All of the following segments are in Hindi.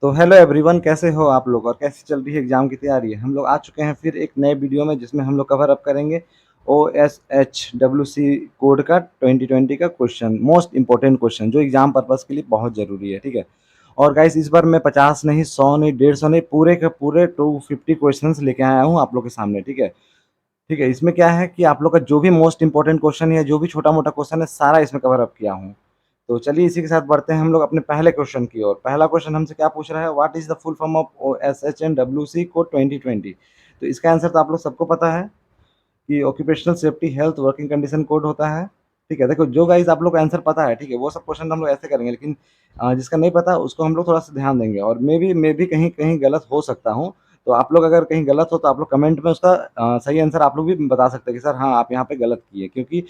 तो हेलो एवरीवन, कैसे हो आप लोग और कैसी चल रही है एग्जाम की तैयारी? हम लोग आ चुके हैं फिर एक नए वीडियो में जिसमें हम लोग कवर अप करेंगे OSHWC कोड का 2020 का क्वेश्चन, मोस्ट इंपॉर्टेंट क्वेश्चन जो एग्जाम पर्पस के लिए बहुत जरूरी है। ठीक है। और गाइस इस बार मैं 50 नहीं, 100 नहीं, 150 नहीं, पूरे के पूरे 250 क्वेश्चंस लेके आया हूँ आप लोग के सामने। ठीक है। ठीक है, इसमें क्या है कि आप लोग का जो भी मोस्ट इंपॉर्टेंट क्वेश्चन है, जो भी छोटा मोटा क्वेश्चन है, सारा इसमें कवर अप किया हूँ। तो चलिए इसी के साथ बढ़ते हैं हम लोग अपने पहले क्वेश्चन की ओर। पहला क्वेश्चन हमसे क्या पूछ रहा है, what is the full form of OSHWC code 2020? तो इसका आंसर तो आप लोग सबको पता है कि occupational safety health working condition code होता है। ठीक है, देखो जो गाइस आप लोग को आंसर पता है, ठीक है, वो सब क्वेश्चन हम लोग ऐसे करेंगे, लेकिन जिसका नहीं पता उसको हम लोग थोड़ा सा ध्यान देंगे। और मैं भी कहीं कहीं गलत हो सकता हूँ। तो आप लोग अगर कहीं गलत हो तो आप लोग कमेंट में उसका सही आंसर आप लोग भी बता सकते हैं कि सर हाँ आप यहाँ पे गलत किए, क्योंकि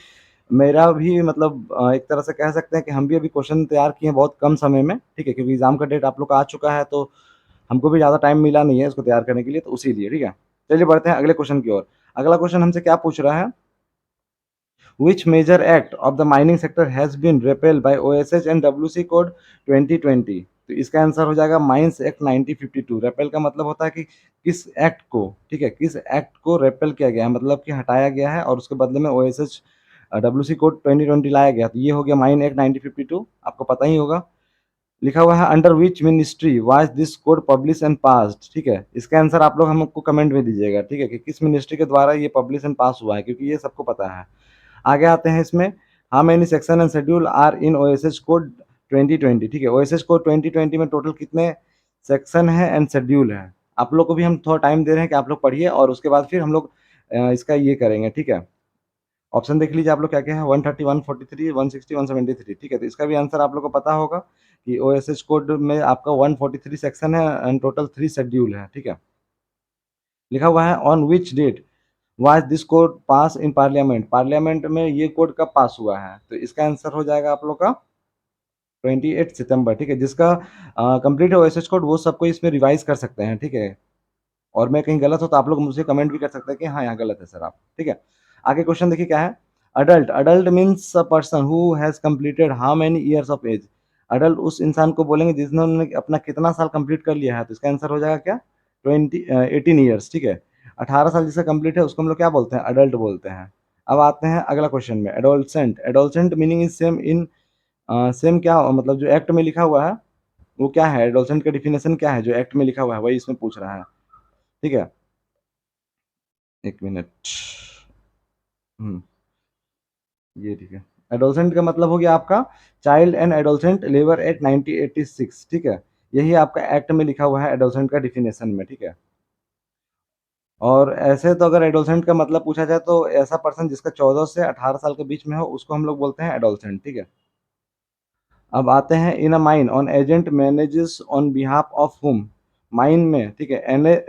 मेरा भी मतलब एक तरह से कह सकते हैं कि हम भी अभी क्वेश्चन तैयार किए हैं बहुत कम समय में। ठीक है, क्योंकि एग्जाम का डेट आप लोग का आ चुका है, तो हमको भी ज़्यादा टाइम मिला नहीं है इसको तैयार करने के लिए, तो उसी लिए। ठीक है, चलिए बढ़ते हैं अगले क्वेश्चन की ओर। अगला क्वेश्चन हमसे क्या पूछ रहा है, which major act of the mining sector has been repealed by OSH and WC code 2020? तो इसका आंसर हो जाएगा माइंस एक्ट 1952। रेपेल का मतलब होता है कि किस एक्ट को, ठीक है, किस एक्ट को रेपेल किया गया है, मतलब कि हटाया गया है और उसके बदले में OSH WC कोड 2020 लाया गया। तो ये हो गया माइन एक्ट 1952, आपको पता ही होगा। लिखा हुआ है under which ministry was this code publish and passed. ठीक है, इसका आंसर आप लोग हमको कमेंट में दीजिएगा। ठीक है, कि किस मिनिस्ट्री के द्वारा ये पब्लिश एंड पास हुआ है, क्योंकि ये सबको पता है। आगे आते हैं इसमें, how many section and schedule are in OSH code 2020? ठीक है, OSH कोड 2020 में टोटल कितने सेक्शन है एंड शेड्यूल है? आप लोग को भी हम थोड़ा टाइम दे रहे हैं कि आप लोग पढ़िए और उसके बाद फिर हम लोग इसका ये करेंगे। ठीक है, ऑप्शन देख लीजिए आप लोग क्या क्या है, 130, 143, 160, 173। ठीक है, तो इसका भी आंसर आप लोग को पता होगा कि OSH कोड में आपका 143 सेक्शन है एंड टोटल 3 शेड्यूल है। ठीक है, लिखा हुआ है on which date was this code pass in parliament? Parliament में ये कोड कब पास हुआ है? तो इसका आंसर हो जाएगा आप लोग का 28 सितंबर। ठीक है, जिसका कंप्लीट है OSH कोड वो सबको इसमें रिवाइज कर सकते हैं। ठीक है, और मैं कहीं गलत हो तो आप लोग मुझे कमेंट भी कर सकते हैं कि हाँ यहाँ गलत है सर आप। ठीक है, आगे क्वेश्चन देखिए क्या है, adult, adult means a person who has completed how many years of age? Adult उस इंसान को बोलेंगे जिन्होंने अपना कितना साल कंप्लीट कर लिया है। तो इसका आंसर हो जाएगा क्या, 18 ईयर्स। ठीक है, 18 साल जिसका कंप्लीट है उसको हम लोग क्या बोलते हैं, अडल्ट बोलते हैं। अब आते हैं अगला क्वेश्चन में, adolescent, adolescent meaning is same in, same क्या मतलब जो एक्ट में लिखा हुआ है वो क्या है, एडोलसेंट का डिफिनेशन क्या है जो एक्ट में लिखा हुआ है, वही इसमें पूछ रहा है। ठीक है, एक मिनट। हम्म, ये ठीक है, एडोलसेंट का मतलब हो गया आपका child and adolescent labour act 1986। ठीक है, यही आपका एक्ट में लिखा हुआ है एडोलसेंट का डिफिनेशन में। ठीक है, और ऐसे तो अगर एडोलसेंट का मतलब पूछा जाए तो ऐसा पर्सन जिसका 14 से 18 साल के बीच में हो उसको हम लोग बोलते हैं एडोलसेंट। ठीक है, अब आते हैं in a mine an agent manages on behalf of whom? Mine में, ठीक है,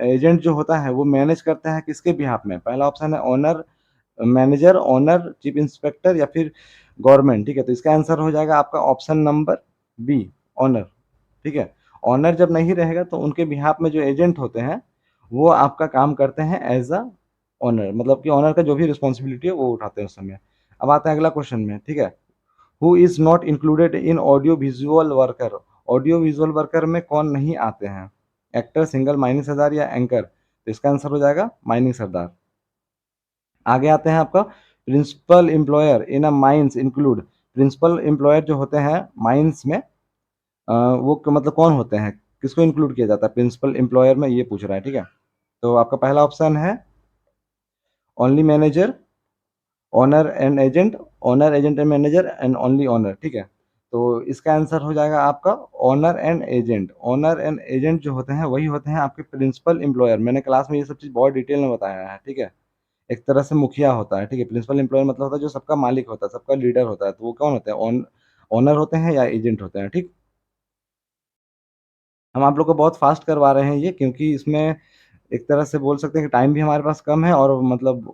एजेंट जो होता है वो मैनेज करता है किसके बिहाफ में? पहला ऑप्शन है owner, manager, owner, chief inspector या फिर गवर्नमेंट। ठीक है, तो इसका आंसर हो जाएगा आपका ऑप्शन नंबर बी, ओनर। ठीक है, ओनर जब नहीं रहेगा तो उनके बिहाफ में जो एजेंट होते हैं वो आपका काम करते हैं एज अ ओनर, मतलब कि ओनर का जो भी रिस्पॉन्सिबिलिटी है वो उठाते हैं उस समय। अब आते हैं अगला क्वेश्चन में। ठीक है, who is not included in audio visual worker? Audio visual worker में कौन नहीं आते हैं? एक्टर, सिंगर, माइनिंग सरदार या एंकर? तो इसका आंसर हो जाएगा माइनिंग सरदार। आगे आते हैं आपका, principal employer in a mines include? Principal employer जो होते हैं माइंस में वो मतलब कौन होते हैं, किसको इंक्लूड किया जाता है प्रिंसिपल एम्प्लॉयर में, ये पूछ रहा है। ठीक है, तो आपका पहला ऑप्शन है only manager, owner and agent, owner agent and manager and only owner. ठीक है, तो इसका आंसर हो जाएगा आपका owner and agent. Owner and agent जो होते हैं वही होते हैं आपके प्रिंसिपल एम्प्लॉयर। मैंने क्लास में ये सब चीज़ बहुत डिटेल में बताया है। ठीक है, एक तरह से मुखिया होता है। ठीक है, प्रिंसिपल एम्प्लॉयर मतलब होता है जो सबका मालिक होता है, सबका लीडर होता है। तो वो कौन होता है, ओनर होते हैं या एजेंट होते हैं। ठीक, हम आप लोग को बहुत फास्ट करवा रहे हैं ये, क्योंकि इसमें एक तरह से बोल सकते हैं कि टाइम भी हमारे पास कम है और मतलब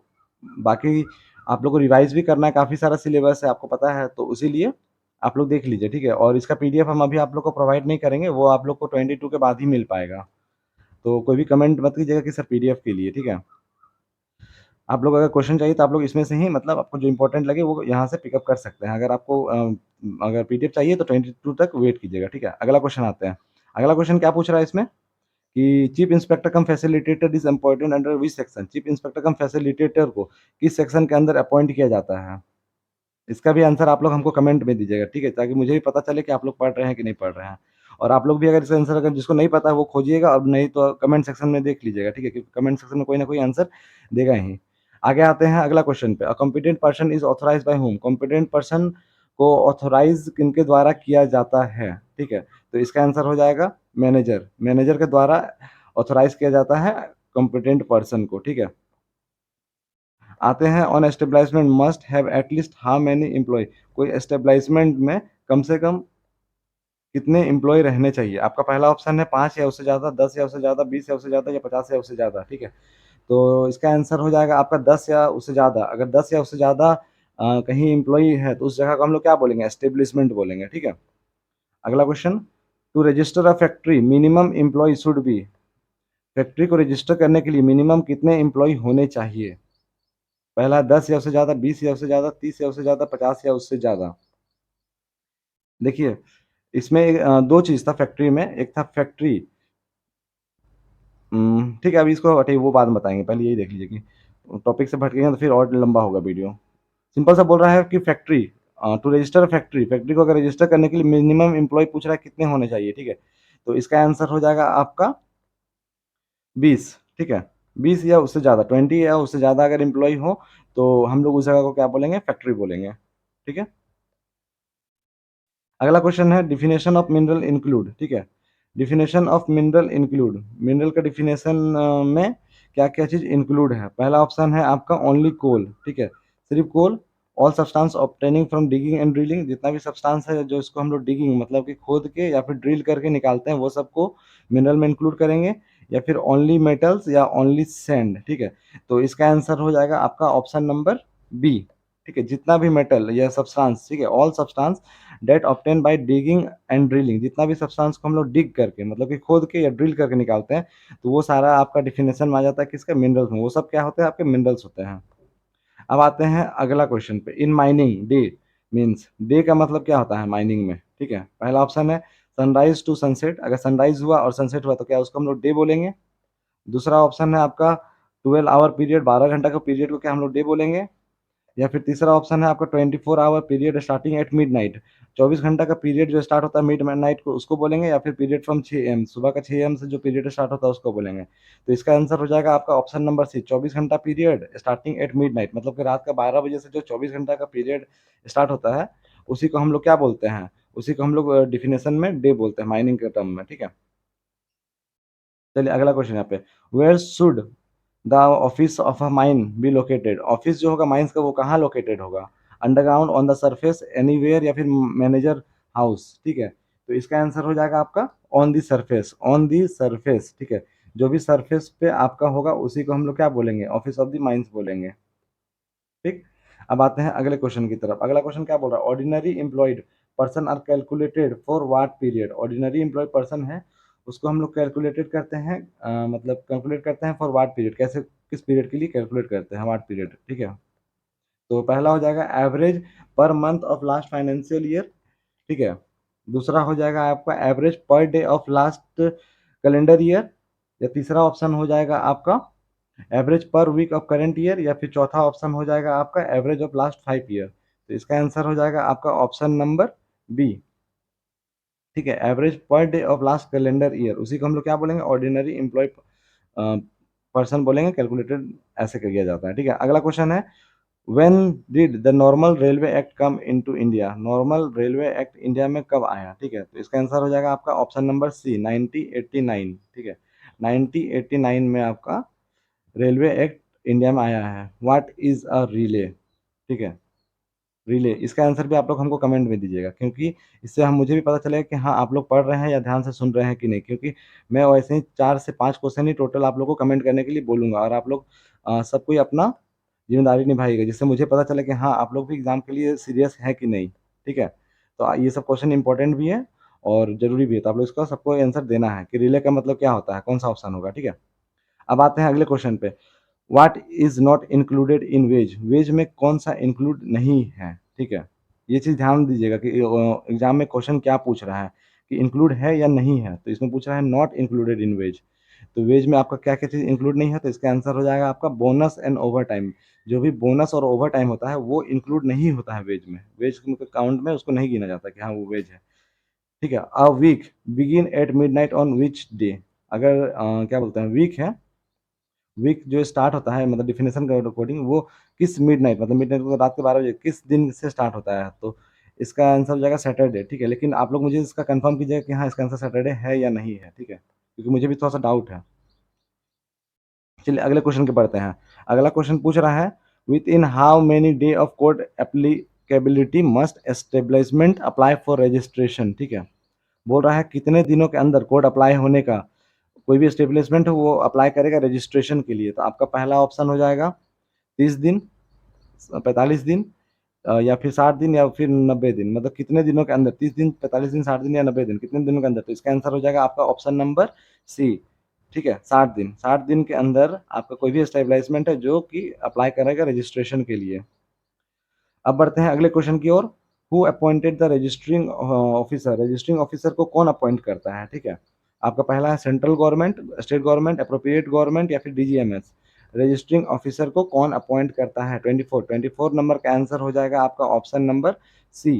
बाकी आप लोग को रिवाइज भी करना है, काफ़ी सारा सिलेबस है आपको पता है, तो इसीलिए आप लोग देख लीजिए। ठीक है, और इसका पीडीएफ हम अभी आप लोग को प्रोवाइड नहीं करेंगे, वो आप लोग को 22 के बाद ही मिल पाएगा। तो कोई भी कमेंट मत कीजिएगा कि सर पीडीएफ के लिए। ठीक है, आप लोग अगर क्वेश्चन चाहिए तो आप लोग इसमें से ही मतलब आपको जो इंपॉर्टेंट लगे वो यहाँ से पिकअप कर सकते हैं। अगर आपको अगर पीडीएफ चाहिए तो 22 तक वेट कीजिएगा। ठीक है, अगला क्वेश्चन आते हैं, अगला क्वेश्चन क्या पूछ रहा है इसमें कि chief inspector cum facilitator is appointed under which section? Chief inspector cum facilitator को किस सेक्शन के अंदर अपॉइंट किया जाता है? इसका भी आंसर आप लोग हमको कमेंट में दीजिएगा, ठीक है? ताकि मुझे भी पता चले कि आप लोग पढ़ रहे हैं कि नहीं पढ़ रहे हैं। और आप लोग भी अगर इसका आंसर, अगर जिसको नहीं पता है वो खोजिएगा, और नहीं तो कमेंट सेक्शन में देख लीजिएगा, ठीक है? क्योंकि कमेंट सेक्शन में कोई ना कोई आंसर देगा ही। आगे आते हैं अगला क्वेश्चन पे। A competent person is authorised bye व्हॉम? Competent person को ऑथराइज़ किनके द्वारा किया जाता है? ठीक है? तो इसका आंसर हो जाएगा मैनेजर। मैनेजर के द्वारा ऑथराइज़ किया जाता है कॉम्पिटेंट पर्सन को, ठीक है? आते हैं on establishment must have at least how many employ? कोई एस्टेब्लिशमेंट में कम से कम कितने एम्प्लॉय रहने चाहिए? आपका पहला ऑप्शन है 5 या उससे ज़्यादा, 10 या उससे ज़्यादा, 20 या उससे ज़्यादा, या 50 या उससे ज़्यादा, ठीक है? तो इसका आंसर हो जाएगा आपका 10 या उससे ज़्यादा। अगर 10 या उससे ज़्यादा कहीं एम्प्लॉयी है तो उस जगह को हम लोग क्या बोलेंगे? एस्टेब्लिशमेंट बोलेंगे, ठीक है? अगला question, to register a factory minimum employee should be? Factory को रजिस्टर करने के लिए मिनिमम कितने एम्प्लॉयी होने चाहिए? पहला 10 या उससे ज़्यादा, 20 या उससे ज़्यादा, 30 या उससे ज़्यादा, 50 या उससे ज़्यादा। देखिए, इसमें 2 चीज़ था फैक्ट्री में, एक था फैक्ट्री। ठीक है, अभी इसको हटाइए, वो बाद में बताएँगे, पहले यही देख लीजिए कि टॉपिक से भटकेंगे तो फिर और लंबा होगा वीडियो। सिंपल सा बोल रहा है कि factory, to register factory, factory को अगर रजिस्टर करने के लिए मिनिमम एम्प्लॉयी पूछ रहा है कितने होने चाहिए, ठीक है? तो इसका आंसर हो जाएगा आपका 20, ठीक है? 20 या उससे ज़्यादा, 20 या उससे ज़्यादा अगर एम्प्लॉयी हो, तो हम लोग उस जगह को क्या बोलेंगे? फैक्ट्री बोलेंगे, ठीक है? अगला क्वेश्चन है डेफिनेशन ऑफ मिनरल इंक्लूड, ठीक है? Definition of mineral include, mineral का डेफिनेशन में क्या-क्या चीज़ इंक्लूड है? पहला ऑप्शन है आपका ओनली कोल, ठीक है? सिर्फ coal, all substance obtaining from digging and drilling, जितना भी सब्सटेंस है जो इसको हम लोग डिगिंग मतलब कि खोद के या फिर ड्रिल करके निकालते हैं, वो सबको मिनरल में इंक्लूड करेंगे, या फिर ओनली मेटल्स या ओनली सैंड, ठीक है? तो इसका आंसर हो जाएगा आपका ऑप्शन नंबर बी, ठीक है? जितना भी मेटल या सब्सटेंस, ठीक है? All substance that obtain bye digging and drilling, जितना भी सब्सटेंस को हम लोग डिग करके मतलब कि खोद के या ड्रिल करके निकालते हैं, तो वो सारा आपका डेफिनेशन में आ जाता है किसका? मिनरल्स में। वो सब क्या होते हैं? आपके मिनरल्स होते हैं। अब आते हैं अगला क्वेश्चन पे। In mining day means, day का मतलब क्या होता है माइनिंग में? ठीक है, पहला ऑप्शन है सनराइज टू सनसेट। अगर सनराइज हुआ और सनसेट हुआ तो क्या उसको हम लोग डे बोलेंगे? दूसरा ऑप्शन है आपका 12 आवर पीरियड, 12 घंटा का पीरियड को क्या हम लोग डे बोलेंगे? या फिर तीसरा ऑप्शन है आपका 24 our period starting at midnight, 24 घंटा का पीरियड जो स्टार्ट होता है मिडनाइट को, उसको बोलेंगे, या फिर पीरियड फ्रॉम 6 एम, सुबह का 6 एम से जो पीरियड स्टार्ट होता है उसको बोलेंगे। तो इसका आंसर हो जाएगा आपका ऑप्शन नंबर सी, 24 घंटा पीरियड स्टार्टिंग एट मिडनाइट, मतलब कि रात का 12 बजे से जो 24 घंटा का पीरियड स्टार्ट होता है, उसी को हम लोग क्या बोलते हैं? उसी को हम लोग डेफिनेशन में डे बोलते हैं माइनिंग के टर्म में, ठीक है? चलिए अगला क्वेश्चन यहाँ पे, where should the office of a mine be located? Office जो होगा माइंस का वो कहाँ लोकेटेड होगा? Underground, on the surface, anywhere, या फिर मैनेजर हाउस, ठीक है? तो इसका आंसर हो जाएगा आपका on the surface, on the surface, ठीक है? जो भी सरफेस पे आपका होगा उसी को हम लोग क्या बोलेंगे? ऑफिस ऑफ द माइंस बोलेंगे, ठीक? अब आते हैं अगले क्वेश्चन की तरफ। अगला क्वेश्चन क्या बोल रहा है? Ordinary employed person are calculated for what period? Ordinary employed person है, उसको हम लोग कैलकुलेटेड करते हैं, मतलब कैलकुलेट करते हैं फॉर व्हाट पीरियड, कैसे, किस पीरियड के लिए कैलकुलेट करते हैं व्हाट पीरियड, ठीक है? तो पहला हो जाएगा average per month of last financial year, ठीक है? दूसरा हो जाएगा आपका average per day of last calendar year, या तीसरा ऑप्शन हो जाएगा आपका एवरेज पर वीक ऑफ करंट ईयर, या फिर चौथा ऑप्शन हो जाएगा आपका एवरेज ऑफ लास्ट 5 ईयर। तो इसका आंसर हो जाएगा आपका ऑप्शन नंबर बी, ठीक है? Average per day of last calendar year, उसी को हम लोग क्या बोलेंगे? ऑर्डिनरी एम्प्लॉय पर्सन बोलेंगे, कैलकुलेटेड ऐसे किया जाता है, ठीक है? अगला क्वेश्चन है, when did the normal railway act come into India? Normal railway act India में कब आया, ठीक है? तो इसका आंसर हो जाएगा आपका ऑप्शन नंबर सी, 1989, ठीक है? 1989 में आपका रेलवे एक्ट इंडिया में आया है। व्हाट इज़ अ रिले, ठीक है? रिले, इसका आंसर भी आप लोग हमको कमेंट में दीजिएगा, क्योंकि इससे हम मुझे भी पता चलेगा कि हाँ, आप लोग पढ़ रहे हैं या ध्यान से सुन रहे हैं कि नहीं, क्योंकि मैं वैसे ही 4 से 5 क्वेश्चन ही टोटल आप लोगों को कमेंट करने के लिए बोलूँगा, और आप लोग सब कोई अपना ज़िम्मेदारी निभाइएगा, जिससे मुझे पता चले कि हाँ, आप लोग भी एग्ज़ाम के लिए सीरियस हैं कि नहीं, ठीक है? तो ये सब क्वेश्चन इम्पोर्टेंट भी है और ज़रूरी भी है, तो आप लोग इसका सबको आंसर देना है कि रिले का मतलब क्या होता है, कौन-सा ऑप्शन होगा, ठीक है? अब आते हैं अगले क्वेश्चन पे। What is not included in wage? Wage में कौन-सा इंक्लूड नहीं है, ठीक है? ये चीज़ ध्यान दीजिएगा कि एग्ज़ाम में क्वेश्चन क्या पूछ रहा है, कि इंक्लूड है या नहीं है, तो इसमें पूछ रहा है नॉट इंक्लूडेड इन वेज। तो वेज में आपका क्या-क्या चीज़ इंक्लूड नहीं है, तो इसका आंसर हो जाएगा आपका बोनस एंड ओवरटाइम। जो भी बोनस और ओवरटाइम होता है वो इंक्लूड नहीं होता है वेज में। वेज के काउंट में उसको नहीं गिना जाता कि हाँ, वो वेज है। ठीक है? A week begin at midnight on which day? अगर क्या बोलते हैं वीक है, वीक जो स्टार्ट होता है मतलब डेफिनिशन के अकॉर्डिंग वो किस मिडनाइट मतलब मिडनाइट मतलब रात के 12 बजे किस दिन से स्टार्ट होता है? तो इसका आंसर हो जाएगा सैटरडे, ठीक है? लेकिन आप लोग मुझे इसका कन्फर्म कीजिएगा कि हाँ, इसका आंसर सैटरडे है या नहीं है, ठीक है? क्योंकि मुझे भी थोड़ा-सा डाउट है। चलिए अगले क्वेश्चन पे बढ़ते हैं। अगला क्वेश्चन पूछ रहा है within how many day of code applicability must establishment apply for registration? ठीक है? बोल रहा है कितने दिनों के अंदर कोड अप्लाई होने का कोई भी एस्टेब्लिशमेंट है वो अप्लाई करेगा रजिस्ट्रेशन के लिए। तो आपका पहला ऑप्शन हो जाएगा 30 दिन, 45 दिन या फिर 60 दिन या फिर 90 दिन। मतलब कितने दिनों के अंदर 30 दिन, 45 दिन, 60 दिन या 90 दिन कितने दिनों के अंदर? तो इसका आंसर हो जाएगा आपका ऑप्शन नंबर सी, ठीक है? 60 दिन। 60 दिन के अंदर आपका कोई भी एस्टेब्लिशमेंट है जो कि अप्लाई करेगा रजिस्ट्रेशन के लिए। अब बढ़ते हैं अगले क्वेश्चन की ओर। Who appointed the registering officer? Registering officer को कौन अपॉइंट करता है? ठीक है? आपका पहला है central government, state government, appropriate government या फिर डीजीएमएस। रजिस्ट्रिंग ऑफिसर को कौन अपॉइंट करता है? 24 नंबर का आंसर हो जाएगा आपका option number C,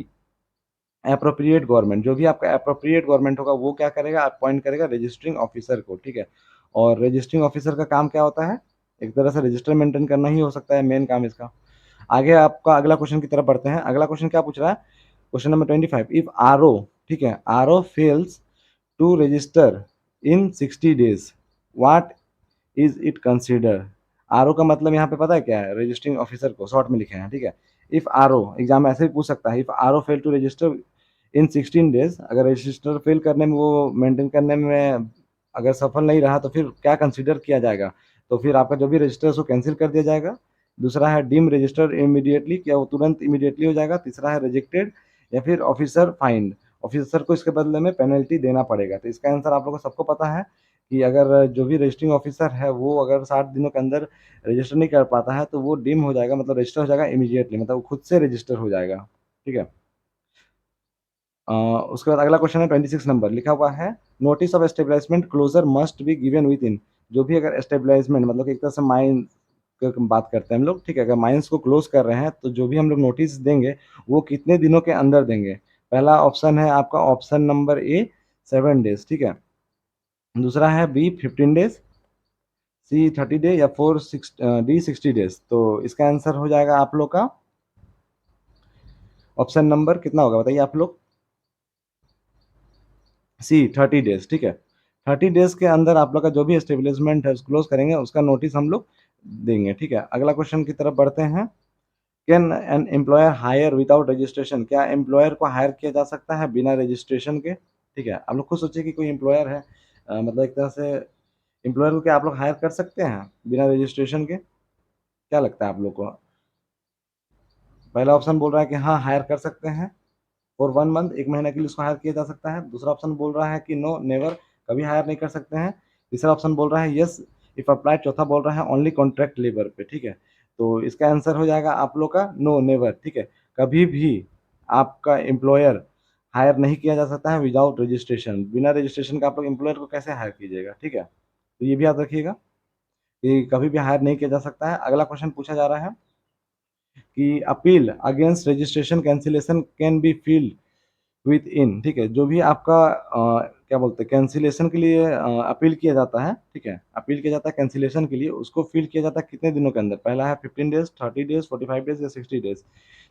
appropriate government. जो भी आपका एप्रोप्रिएट गवर्नमेंट होगा वो क्या करेगा? अपॉइंट करेगा रजिस्ट्रिंग ऑफिसर को, ठीक है? और रजिस्ट्रिंग ऑफिसर का काम क्या होता है? एक तरह से रजिस्टर मेंटेन करना ही हो सकता है मेन काम इसका। आगे आपका अगला क्वेश्चन की तरफ बढ़ते हैं। अगला क्वेश्चन क्या पूछ रहा है? क्वेश्चन नंबर 25 इफ आरओ, ठीक है, RO fails to register in 60 days what is it consider? RO का मतलब यहाँ पे पता है क्या है? रजिस्टरिंग ऑफिसर को शॉर्ट में लिखे हैं, ठीक है? इफ आरओ एग्जाम में ऐसे भी पूछ सकता है, if RO fail to register in 16 days, अगर रजिस्टर फेल करने में वो मेंटेन करने में अगर सफल नहीं रहा तो फिर क्या कंसीडर किया जाएगा? तो फिर आपका जो भी रजिस्टर है उसको कैंसिल कर दिया जाएगा। दूसरा है डीम रजिस्टर इमीडिएटली, क्या वो तुरंत इमीडिएटली हो जाएगा। तीसरा है रिजेक्टेड या फिर ऑफिसर फाइंड, ऑफिसर को इसके बदले में पेनल्टी देना पड़ेगा। तो इसका आंसर आप लोगों को सबको पता है कि अगर जो भी रजिस्ट्रिंग ऑफिसर है वो अगर 60 दिनों के अंदर रजिस्टर नहीं कर पाता है तो वो डीम हो जाएगा, मतलब रजिस्टर हो जाएगा इमीडिएटली, मतलब वो खुद से रजिस्टर हो जाएगा, ठीक है? उसके बाद अगला क्वेश्चन है 26 नंबर लिखा हुआ है notice of establishment closure must be given within. जो भी अगर एस्टेब्लिशमेंट मतलब कि एक तरह से माइन की बात करते हैं हम लोग, ठीक है? अगर माइंस को क्लोज कर रहे हैं तो जो भी हम लोग नोटिस देंगे वो कितने दिनों के अंदर देंगे? पहला ऑप्शन है आपका ऑप्शन नंबर ए 7 डेज, ठीक है? दूसरा है बी 15 डेज, सी 30 डे या फोर सिक्स डी 60 डेज। तो इसका आंसर हो जाएगा आप लोग का ऑप्शन नंबर कितना होगा बताइए आप लोग? सी 30 डेज, ठीक है? 30 डेज के अंदर आप लोग का जो भी एस्टेब्लिशमेंट है क्लोज करेंगे उसका नोटिस हम लोग देंगे, ठीक है? अगला क्वेश्चन की तरफ बढ़ते हैं। Can an employer hire without registration? क्या एम्प्लॉयर को हायर किया जा सकता है बिना रजिस्ट्रेशन के? ठीक है, आप लोग खुद सोचिए कि कोई एम्प्लॉयर है मतलब एक तरह से एम्प्लॉयर को क्या आप लोग हायर कर सकते हैं बिना रजिस्ट्रेशन के? क्या लगता है आप लोग को? पहला ऑप्शन बोल रहा है कि हाँ हायर कर सकते हैं फॉर 1 मंथ, 1 महीने के लिए उसको हायर किया जा सकता है। दूसरा ऑप्शन बोल रहा है कि नो नेवर, कभी हायर नहीं कर सकते हैं। तीसरा ऑप्शन बोल रहा है यस इफ अप्लाइड। चौथा बोल रहा है ओनली कॉन्ट्रैक्ट लेबर पे, ठीक है? तो इसका आंसर हो जाएगा आप लोग का नो नेवर, ठीक है? कभी भी आपका एम्प्लॉयर हायर नहीं किया जा सकता है विदाउट रजिस्ट्रेशन। बिना रजिस्ट्रेशन का आप लोग एम्प्लॉयर को कैसे हायर कीजिएगा, ठीक है? तो ये भी याद रखिएगा कि कभी भी हायर नहीं किया जा सकता है। अगला क्वेश्चन पूछा जा रहा है कि appeal against registration cancellation can be field with in, ठीक है? जो भी आपका क्या बोलते हैं कैंसिलेशन के लिए अपील किया जाता है, ठीक है? अपील किया जाता है कैंसिलेशन के लिए, उसको फील किया जाता है कितने दिनों के अंदर? पहला है 15 डेज, 30 डेज, 45 डेज या 60 डेज।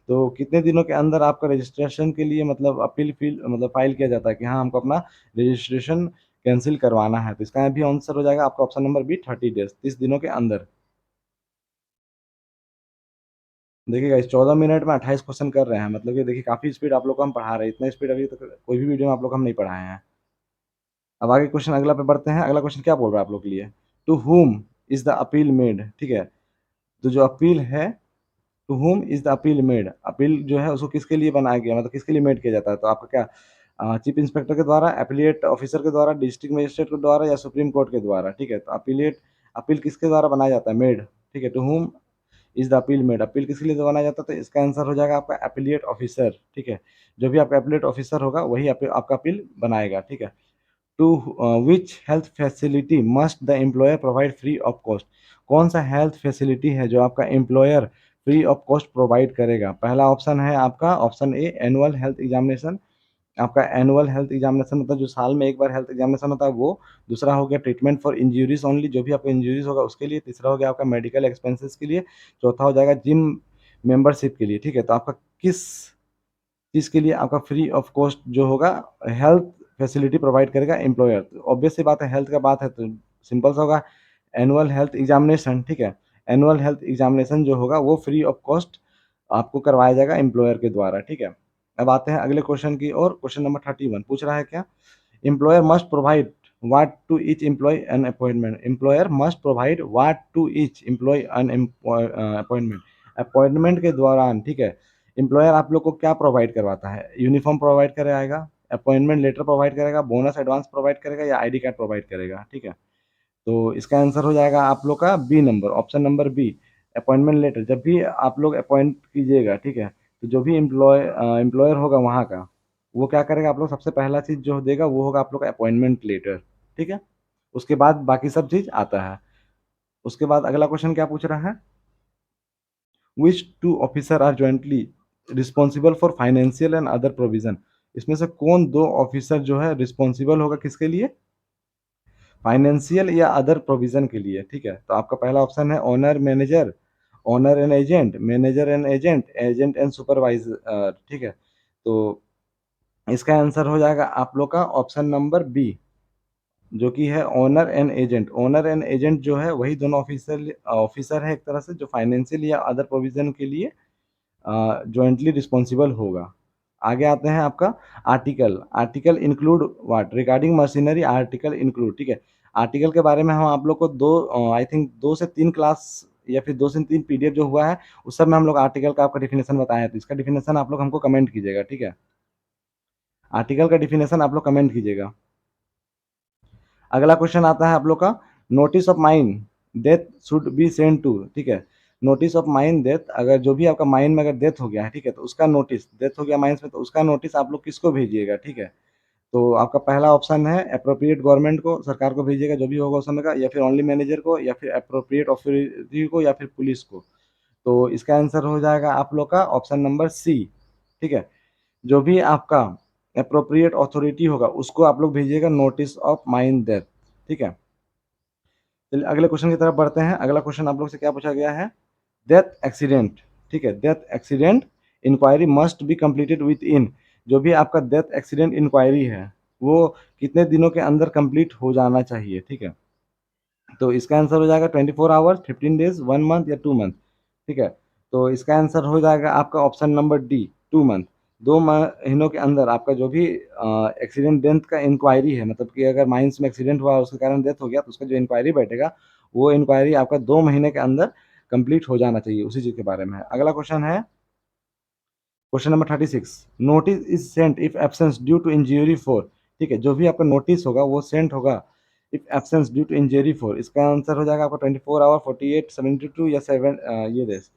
तो कितने दिनों के अंदर आपका रजिस्ट्रेशन के लिए मतलब अपील फील मतलब फाइल किया जाता है कि हाँ हमको अपना रजिस्ट्रेशन कैंसिल करवाना है? तो इसका भी आंसर हो जाएगा आपका ऑप्शन नंबर बी 30 डेज, 30 दिनों के अंदर। देखिए गाइस 14 मिनट में 28 क्वेश्चन कर रहे हैं, मतलब ये देखिए काफ़ी स्पीड आप लोग को हम पढ़ा रहे हैं। इतना स्पीड अभी तक कोई भी वीडियो में आप लोग को हम नहीं पढ़ाए हैं। अब आगे क्वेश्चन अगला पे बढ़ते हैं। अगला क्वेश्चन क्या बोल रहा है आप लोग के लिए? To whom is the appeal made? ठीक है? तो जो अपील है to whom is the appeal made? Appeal जो है उसको किसके लिए बनाया गया, मतलब किसके लिए मेड किया जाता है? तो आपका क्या चीफ इंस्पेक्टर के द्वारा, एफिलिएट ऑफिसर के द्वारा, डिस्ट्रिक्ट मजिस्ट्रेट के द्वारा या सुप्रीम कोर्ट के द्वारा? ठीक है? तो अपील किसके द्वारा बनाया जाता है? मेड, ठीक है? To whom is the appeal made, appeal किसके लिए बनाया जाता है? तो इसका आंसर हो जाएगा आपका एफिलिएट ऑफिसर, ठीक है। जो भी आपका एफिलिएट ऑफिसर होगा वही आपका अपील बनाएगा, ठीक है। To which health facility must the employer provide free of cost, कौन सा हेल्थ फैसिलिटी है जो आपका employer free of cost provide करेगा? पहला ऑप्शन है आपका option A annual health examination, आपका एनुअल हेल्थ एग्जामिनेशन मतलब जो साल में एक बार हेल्थ एग्जामिनेशन होता है वो। दूसरा हो गया ट्रीटमेंट फॉर इंजरीज ओनली, जो भी आपका इंजरीज होगा उसके लिए। तीसरा हो गया आपका मेडिकल एक्सपेंसेस के लिए। चौथा हो जाएगा जिम मेंबरशिप के लिए, ठीक है। तो आपका किस चीज़ के लिए आपका फ्री ऑफ कॉस्ट जो होगा हेल्थ फैसिलिटी प्रोवाइड करेगा एम्प्लॉयर? तो ऑब्वियस सी बात है, हेल्थ का बात है तो सिंपल सा होगा एनुअल हेल्थ एग्जामिनेशन, ठीक है। एनुअल हेल्थ एग्जामिनेशन जो होगा वो फ्री ऑफ कॉस्ट आपको करवाया जाएगा एम्प्लॉयर के द्वारा, ठीक है। अब आते हैं अगले क्वेश्चन की ओर। क्वेश्चन नंबर 31 पूछ रहा है क्या? Employer must provide what to each employ an appointment, employer must provide what to each employ an appointment, appointment के दौरान, ठीक है। एम्प्लॉयर आप लोग को क्या प्रोवाइड करवाता है? यूनिफॉर्म प्रोवाइड कराएगा, अपॉइंटमेंट लेटर प्रोवाइड करेगा, बोनस एडवांस प्रोवाइड करेगा या आईडी कार्ड प्रोवाइड करेगा, ठीक है। तो इसका आंसर हो जाएगा आप लोग का B number, option number B, appointment letter. जब भी आप लोग अपॉइंट कीजिएगा, ठीक है, तो जो भी एम्प्लॉयर होगा वहाँ का, वो क्या करेगा आप लोग सबसे पहला चीज़ जो देगा वो होगा आप लोग का अपॉइंटमेंट लेटर, ठीक है। उसके बाद बाकी सब चीज़ आता है। उसके बाद अगला क्वेश्चन क्या पूछ रहा है? Which two officer are jointly responsible for financial and other provision, इसमें से कौन दो ऑफिसर जो है रिस्पॉन्सिबल होगा किसके लिए? फाइनेंशियल या अदर प्रोविजन के लिए, ठीक है। तो आपका पहला ऑप्शन है owner manager, owner and agent, manager and agent, agent and supervisor, ठीक है। तो इसका आंसर हो जाएगा आप लोग का ऑप्शन नंबर बी, जो कि है owner and agent. Owner and agent जो है वही दोनों ऑफिसर ऑफिसर है एक तरह से, जो फाइनेंशियल या अदर प्रोविजन के लिए जॉइंटली रिस्पॉन्सिबल होगा। आगे आते हैं आपका article, article include what regarding machinery, article include, ठीक है। आर्टिकल के बारे में हम आप लोग को दो आई थिंक 2 से 3 क्लास या फिर 2 से 3 पीडीएफ जो हुआ है उस सब में हम लोग आर्टिकल का आपका डिफिनेशन बताए हैं, तो इसका डिफिनेशन आप लोग हमको कमेंट कीजिएगा, ठीक है। आर्टिकल का डिफिनेशन आप लोग कमेंट कीजिएगा। अगला क्वेश्चन आता है आप लोग का notice of mine death should be send to, ठीक है। नोटिस ऑफ माइन डेथ, अगर जो भी आपका माइन में अगर डेथ हो गया है, ठीक है, तो उसका नोटिस, डेथ हो गया माइंस में तो उसका नोटिस आप लोग किसको भेजिएगा, ठीक है। तो आपका पहला ऑप्शन है अप्रोप्रिएट गवर्नमेंट को, सरकार को भेजिएगा जो भी होगा उस समय का, या फिर ओनली मैनेजर को, या फिर अप्रोप्रिएट अथॉरिटी को, या फिर पुलिस को। तो इसका आंसर हो जाएगा आप लोग का ऑप्शन नंबर सी, ठीक है। जो भी आपका अप्रोप्रिएट अथॉरिटी होगा उसको आप लोग भेजिएगा नोटिस ऑफ माइन डेथ, ठीक है। चलिए अगले क्वेश्चन की तरफ बढ़ते हैं। अगला क्वेश्चन आप लोग से क्या पूछा गया है? डेथ एक्सीडेंट, ठीक है, death accident inquiry must be completed within, जो भी आपका डेथ एक्सीडेंट इंक्वायरी है वो कितने दिनों के अंदर कंप्लीट हो जाना चाहिए, ठीक है। तो इसका आंसर हो जाएगा 24 आवर्स, 15 डेज, 1 मंथ या 2 मंथ, ठीक है। तो इसका आंसर हो जाएगा आपका ऑप्शन नंबर डी, 2 मंथ। 2 महीनों के अंदर आपका जो भी एक्सीडेंट डेथ का इंक्वायरी है, मतलब कि अगर माइंस में एक्सीडेंट हुआ उसके कारण डेथ हो गया तो उसका जो इंक्वायरी बैठेगा वो इंक्वायरी आपका 2 महीने के अंदर कंप्लीट हो जाना चाहिए, उसी चीज़ के बारे में है। अगला क्वेश्चन है question number 36, notice is sent if absence due to injury for, ठीक है, जो भी आपका नोटिस होगा वो सेंट होगा if absence due to injury for. इसका आंसर हो जाएगा आपका 24 आवर, 48, 72 या 7 ये देश।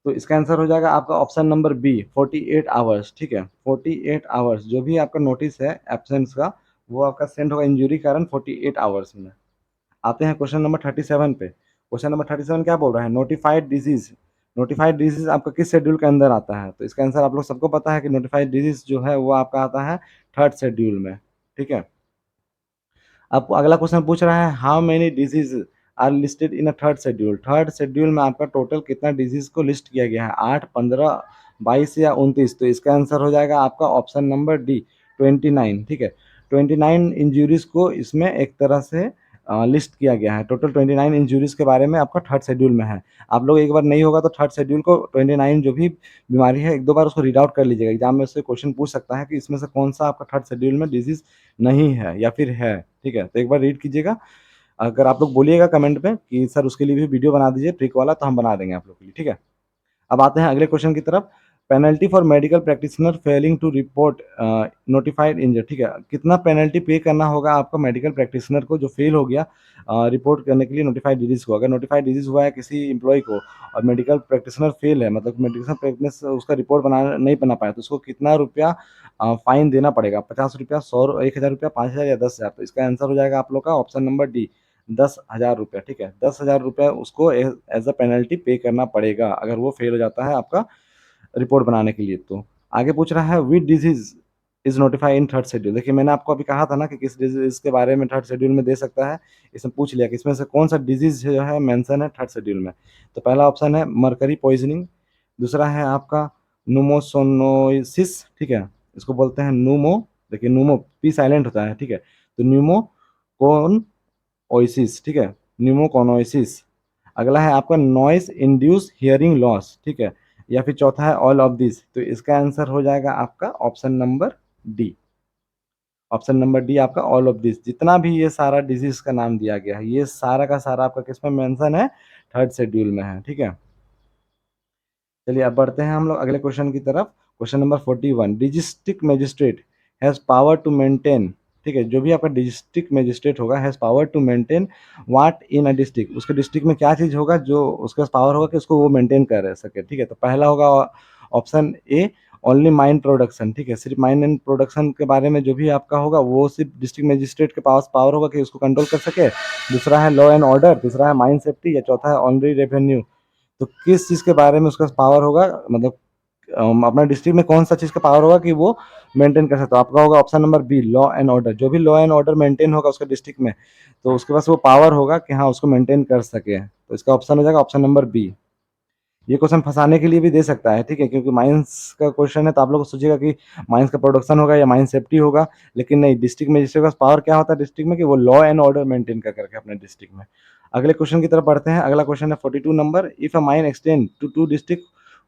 तो इसका आंसर हो जाएगा आपका ऑप्शन नंबर बी, 48 आवर्स, ठीक है। 48 आवर्स जो भी आपका नोटिस है एब्सेंस का वो आपका सेंड होगा इंजरी कारण 48 आवर्स में। आते हैं क्वेश्चन नंबर 37 पे। क्वेश्चन नंबर 37 क्या बोल रहा है? नोटिफाइड डिजीज, नोटिफाइड डिजीज आपका किस शेड्यूल के अंदर आता है? तो इसका आंसर आप लोग सबको पता है कि नोटिफाइड डिजीज जो है वो आपका आता है 3rd शेड्यूल में, ठीक है। अब अगला क्वेश्चन पूछ रहा है how many disease are listed in a 3rd schedule, 3rd schedule में आपका टोटल कितना डिजीज को लिस्ट किया गया है? 8, 15, 22 या 29? तो इसका आंसर हो जाएगा आपका ऑप्शन नंबर डी, 29, ठीक है। 29 इंजुरीज को इसमें एक तरह से लिस्ट किया गया है। टोटल 29 इंजुरीज के बारे में आपका 3rd शेड्यूल में है। आप लोग एक बार नहीं होगा तो 3rd शेड्यूल को 29 जो भी बीमारी है एक दो बार उसको रीड आउट कर लीजिएगा, एग्जाम में उससे क्वेश्चन पूछ सकता है कि इसमें से कौन सा आपका 3rd शेड्यूल में डिजीज नहीं है या फिर है, ठीक है। तो एक बार रीड कीजिएगा। अगर आप लोग बोलिएगा कमेंट में कि सर उसके लिए भी वीडियो बना दीजिए ट्रिक वाला, तो हम बना देंगे आप लोग के लिए, ठीक है। अब आते हैं अगले क्वेश्चन की तरफ। Penalty for medical practitioner failing to report notified injury, ठीक है, कितना पेनल्टी पे करना होगा आपका मेडिकल प्रैक्टिशनर को जो फेल हो गया रिपोर्ट करने के लिए नोटिफाइड डिजीज को। अगर नोटिफाइड डिजीज हुआ है किसी एम्प्लॉय को और मेडिकल प्रैक्टिशनर फेल है, मतलब मेडिकल प्रैक्टिस उसका रिपोर्ट बना नहीं बना पाया, तो उसको कितना रुपया फाइन देना पड़ेगा? 50 रुपया, 100, 1000 रुपया, 5000 या 10,000? तो इसका आंसर हो जाएगा आप लोग का ऑप्शन नंबर डी, 10,000 रुपया, ठीक है। 10,000 रुपया उसको एज अ पेनल्टी पे करना पड़ेगा अगर वो फेल हो जाता है आपका रिपोर्ट बनाने के लिए। तो आगे पूछ रहा है which disease is notified in third schedule. देखिए मैंने आपको अभी कहा था ना कि किस डिजीज के बारे में थर्ड शेड्यूल में दे सकता है, इसमें पूछ लिया कि इसमें से कौन सा डिजीज जो है मेंशन है थर्ड शेड्यूल में। तो पहला ऑप्शन है मरकरी पॉइजनिंग, दूसरा है आपका न्यूमोसोनोसिस, ठीक है, इसको बोलते हैं न्यूमो, देखिए न्यूमो पी साइलेंट होता है, ठीक है, तो न्यूमोकोन ओइसिस, ठीक है, न्यूमोकोनोसिस। अगला है आपका नॉइस इंड्यूस हियरिंग लॉस, ठीक है, या फिर चौथा है ऑल ऑफ दिस। तो इसका आंसर हो जाएगा आपका option number D. Option number D आपका ऑल ऑफ दिस। जितना भी ये सारा डिजीज का नाम दिया गया है ये सारा का सारा आपका किसमें मेंशन है? थर्ड शेड्यूल में है, ठीक है। चलिए अब बढ़ते हैं हम लोग अगले क्वेश्चन की तरफ। Question number 41, district magistrate has power to maintain, ठीक है, जो भी आपका डिस्ट्रिक्ट मजिस्ट्रेट होगा has power to maintain what in a district, उसके डिस्ट्रिक्ट में क्या चीज होगा जो उसके पास पावर होगा कि उसको वो मेंटेन कर सके, ठीक है। तो पहला होगा option A only mine production, ठीक है, सिर्फ माइन एंड प्रोडक्शन के बारे में जो भी आपका होगा वो सिर्फ डिस्ट्रिक्ट मजिस्ट्रेट के पास पावर होगा कि उसको कंट्रोल कर सके। दूसरा है लॉ एंड ऑर्डर, तीसरा है माइन सेफ्टी, या चौथा है ऑनरी रेवेन्यू। तो किस चीज़ के बारे में उसका पावर होगा, मतलब अपना डिस्ट्रिक्ट में कौन सा चीज़ का पावर होगा कि वो मेंटेन कर सकता है? आपका होगा option number B law and order. जो भी लॉ एंड ऑर्डर मेंटेन होगा उसके डिस्ट्रिक्ट में तो उसके पास वो पावर होगा कि हाँ उसको मेंटेन कर सके। तो इसका ऑप्शन हो जाएगा ऑप्शन नंबर बी। ये क्वेश्चन फंसाने के लिए भी दे सकता है, ठीक है, क्योंकि माइंस का क्वेश्चन है तो आप लोग सोचिएगा कि माइंस का प्रोडक्शन होगा या माइन सेफ्टी होगा, लेकिन नहीं, डिस्ट्रिक्ट मजिस्ट्रेट का पावर क्या होता है डिस्ट्रिक्ट में कि वो लॉ एंड ऑर्डर मेंटेन कर करके अपने डिस्ट्रिक्ट में। अगले क्वेश्चन की तरफ बढ़ते हैं। अगला क्वेश्चन है 42 number, if a mine extend to two district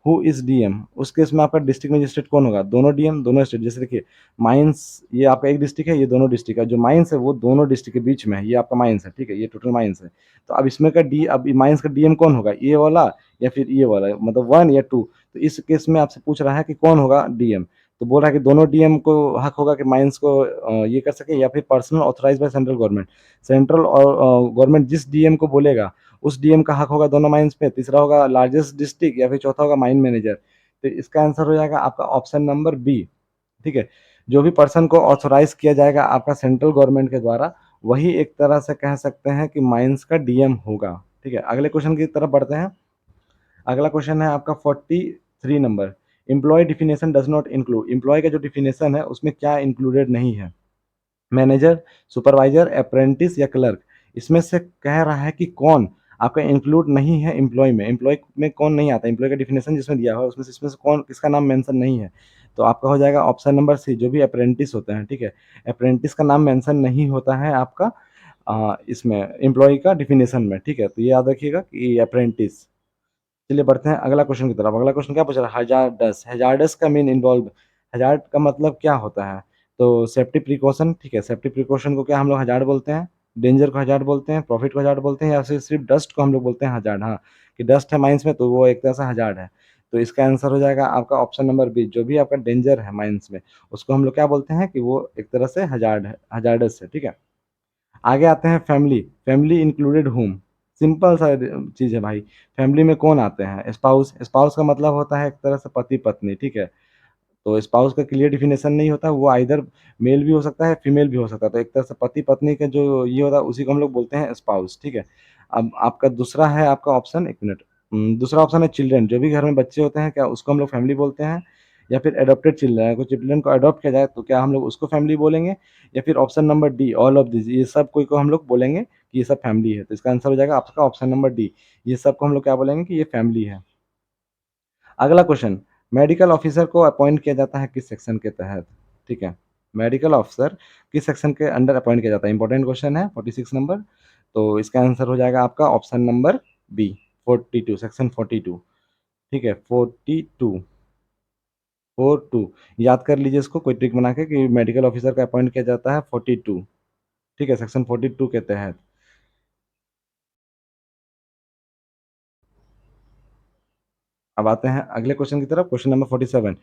who is DM, उस केस में आपका डिस्ट्रिक्ट मजिस्ट्रेट कौन होगा? दोनों डीएम, दोनों स्टेट। जैसे देखिए माइंस ये आपका एक डिस्ट्रिक्ट है, ये दोनों डिस्ट्रिक्ट है, जो माइंस है वो दोनों डिस्ट्रिक्ट के बीच में है, ये आपका माइंस है, ठीक है, ये टोटल माइंस है। तो अब इसमें का डी, अब माइंस का डीएम कौन होगा? ये वाला या फिर ये वाला, मतलब 1 या 2। तो इस केस में आपसे पूछ रहा है कि कौन होगा डीएम। तो बोल रहा है कि दोनों डीएम को हक होगा कि माइंस को ये कर सके, या फिर personal authorise by central government. Central और गवर्नमेंट जिस डीएम को बोलेगा उस डीएम का हक होगा दोनों माइंस पे। तीसरा होगा लार्जेस्ट डिस्ट्रिक्ट, या फिर चौथा होगा माइन मैनेजर। तो इसका आंसर हो जाएगा आपका ऑप्शन नंबर बी, ठीक है। जो भी पर्सन को ऑथोराइज किया जाएगा आपका सेंट्रल गवर्नमेंट के द्वारा वही एक तरह से कह सकते हैं कि माइंस का डीएम होगा, ठीक है। अगले क्वेश्चन की तरफ बढ़ते हैं। अगला क्वेश्चन है आपका 43 number, employee definition does not include, employee का जो डिफिनेशन है उसमें क्या इंक्लूडेड नहीं है? मैनेजर, सुपरवाइजर, अप्रेंटिस या क्लर्क। इसमें से कह रहा है कि कौन आपका इंक्लूड नहीं है एम्प्लॉय में? एम्प्लॉय में कौन नहीं आता? एम्प्लॉय का डिफिनेशन जिसमें दिया हुआ है उसमें से कौन, किसका नाम मेंशन नहीं है? तो आपका हो जाएगा ऑप्शन नंबर सी, जो भी अप्रेंटिस होते हैं, ठीक है। अप्रेंटिस का नाम मेंशन नहीं होता है आपका इसमें एम्प्लॉय का डिफिनेशन में, ठीक है। तो ये याद रखिएगा कि अप्रेंटिस। चलिए बढ़ते हैं अगला क्वेश्चन की तरफ। अगला क्वेश्चन क्या पूछ रहा है? हजार्डस, हजार्डस का मीन इन्वॉल्व, हजार्ड का मतलब क्या होता है? तो सेफ्टी प्रिकॉशन, ठीक है, सेफ्टी प्रिकॉशन को क्या हम लोग हजार्ड बोलते हैं? डेंजर को हजार्ड बोलते हैं, प्रॉफिट को हजार्ड बोलते हैं, या फिर सिर्फ डस्ट को हम लोग बोलते हैं हजार्ड? हाँ, कि डस्ट है माइंस में तो वो एक तरह से हजार्ड है। तो इसका आंसर हो जाएगा आपका ऑप्शन नंबर बी, जो भी आपका डेंजर है माइंस में उसको हम लोग क्या बोलते हैं कि वो एक तरह से हजार्ड है, हजार्डस है, ठीक है। आगे आते हैं family, family included home. Simple सा चीज है भाई। फैमिली में कौन आते हैं? स्पाउस, स्पाउस का मतलब होता है एक तरह से पति पत्नी, ठीक है। तो स्पाउस का क्लियर डिफिनेशन नहीं होता, वो आइदर मेल भी हो सकता है फीमेल भी हो सकता है। तो एक तरह से पति पत्नी का जो ये होता है उसी को हम लोग बोलते हैं स्पाउस, ठीक है। अब आपका दूसरा है आपका ऑप्शन, एक मिनट, दूसरा ऑप्शन है चिल्ड्रन, जो भी घर में बच्चे होते हैं क्या उसको हम लोग फैमिली बोलते हैं? या फिर एडॉप्टेड चिल्ड्रन, कोई चिल्ड्रन को अडॉप्ट किया जाए तो क्या हम लोग उसको फैमिली बोलेंगे? या फिर option number D all of this, ये सब कोई को हम लोग बोलेंगे कि ये सब फैमिली है? तो इसका आंसर हो जाएगा आपका ऑप्शन नंबर डी, ये सब को हम लोग क्या बोलेंगे कि ये फैमिली है। अगला क्वेश्चन, मेडिकल ऑफिसर को अपॉइंट किया जाता है किस सेक्शन के तहत? ठीक है, मेडिकल ऑफिसर किस सेक्शन के अंडर अपॉइंट किया जाता है? इंपॉर्टेंट क्वेश्चन है 46 नंबर। तो इसका आंसर हो जाएगा आपका ऑप्शन नंबर बी, 42, सेक्शन 42, ठीक है, 42, 42। याद कर लीजिए इसको कोई ट्रिक बना के कि मेडिकल ऑफिसर का अपॉइंट किया जाता है 42, ठीक है, सेक्शन 42 के तहत। अब आते हैं अगले क्वेश्चन की तरफ, क्वेश्चन नंबर 47।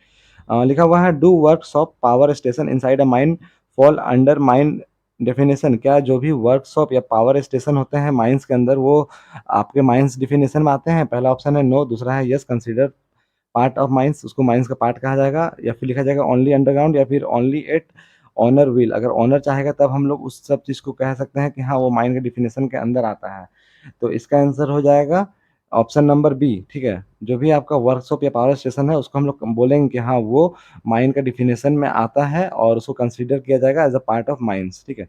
लिखा हुआ है, do workshop power station inside a mine fall under mine definition? क्या जो भी वर्कशॉप या पावर स्टेशन होते हैं माइंस के अंदर, वो आपके माइंस डिफिनेशन में आते हैं? पहला ऑप्शन है नो, दूसरा है yes, consider part of mines, उसको माइंस का पार्ट कहा जाएगा, या फिर लिखा जाएगा ओनली अंडरग्राउंड, या फिर ओनली एट ऑनर व्हील। अगर ऑनर चाहेगा तब हम लोग उस सब चीज़ को कह सकते हैं कि हाँ वो माइन के डिफिनेशन के अंदर आता है। तो इसका आंसर हो जाएगा ऑप्शन नंबर बी, ठीक है। जो भी आपका वर्कशॉप या पावर स्टेशन है उसको हम लोग बोलेंगे कि हाँ वो माइन का डिफिनेशन में आता है और उसको कंसीडर किया जाएगा as a part of mines, ठीक है।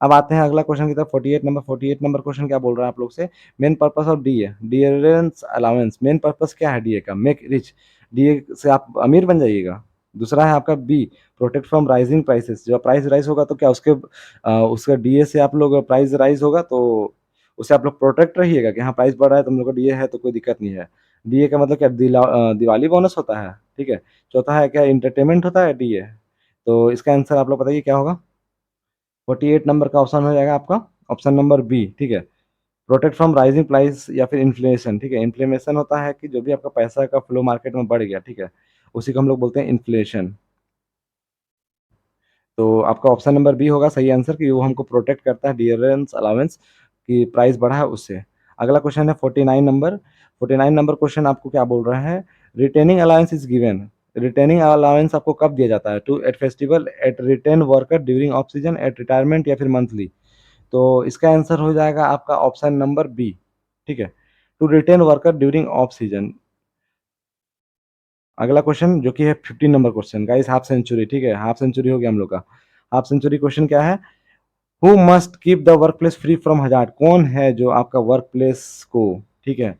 अब आते हैं अगला क्वेश्चन की तरफ, 48 नंबर क्वेश्चन क्या बोल रहा है आप लोग से? Main purpose of DA, dearness allowance, main purpose क्या है डीए का? मेक रिच, डीए से आप अमीर बन जाइएगा। दूसरा है आपका B, protect from rising prices, जब प्राइस राइज होगा तो क्या उसका डीए से आप लोग प्राइस राइज होगा तो उससे आप लोग प्रोटेक्ट रहिएगा कि हाँ प्राइस बढ़ रहा है तो हम लोग को डीए है तो कोई दिक्कत नहीं है। डीए का मतलब क्या, दिवाली बोनस होता है, ठीक है। चौथा है क्या, इंटरटेनमेंट होता है डीए। तो इसका आंसर आप लोग बताइए क्या होगा? 48 नंबर का ऑप्शन हो जाएगा आपका ऑप्शन नंबर बी, ठीक है। प्रोटेक्ट फ्रॉम राइजिंग प्राइस या फिर इन्फ्लेशन, ठीक है। इन्फ्लेमेशन होता है कि जो भी आपका पैसा का फ्लो मार्केट में बढ़ गया, ठीक है, उसी को हम लोग बोलते हैं इन्फ्लेशन। तो आपका ऑप्शन नंबर बी होगा सही आंसर, कि वो हमको प्रोटेक्ट करता है डियरेंस अलाउंस की प्राइस बढ़ा है उससे। अगला क्वेश्चन है 49 नंबर। 49 नंबर क्वेश्चन आपको क्या बोल रहा है? Retaining allowance is given, retaining allowance आपको कब दिया जाता है? To at festival, at retain worker, during off season, at retirement, या फिर मंथली। तो इसका आंसर हो जाएगा आपका ऑप्शन नंबर बी, ठीक है, to retain worker during off season. अगला क्वेश्चन जो कि है 15 number question, guys half century, ठीक है, हाफ सेंचुरी हो गया हम लोग का। हाफ सेंचुरी क्वेश्चन क्या है? Who must keep the work place free from hazard, कौन है जो आपका वर्क प्लेस को, ठीक है,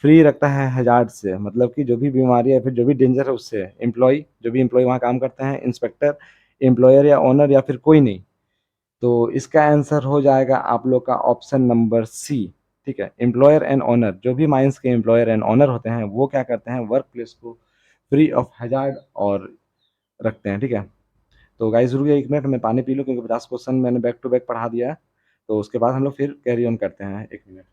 फ्री रखता है हजार्ड से? मतलब कि जो भी बीमारी या फिर जो भी डेंजर है उससे, एम्प्लॉय, जो भी एम्प्लॉय वहाँ काम करते हैं, इंस्पेक्टर, एम्प्लॉयर या ओनर, या फिर कोई नहीं। तो इसका आंसर हो जाएगा आप लोग का ऑप्शन नंबर सी, ठीक है, एम्प्लॉयर एंड ओनर। जो भी माइंस के एम्प्लॉयर एंड ओनर होते हैं वो क्या करते हैं, वर्क प्लेस को फ्री ऑफ हैजार्ड और रखते हैं, ठीक है। तो गाइस रुकिए 1 मिनट, मैं पानी पी लूँ क्योंकि 50 क्वेश्चन मैंने बैक टू बैक पढ़ा दिया है। तो उसके बाद हम लोग फिर कैरी ऑन करते हैं, 1 मिनट।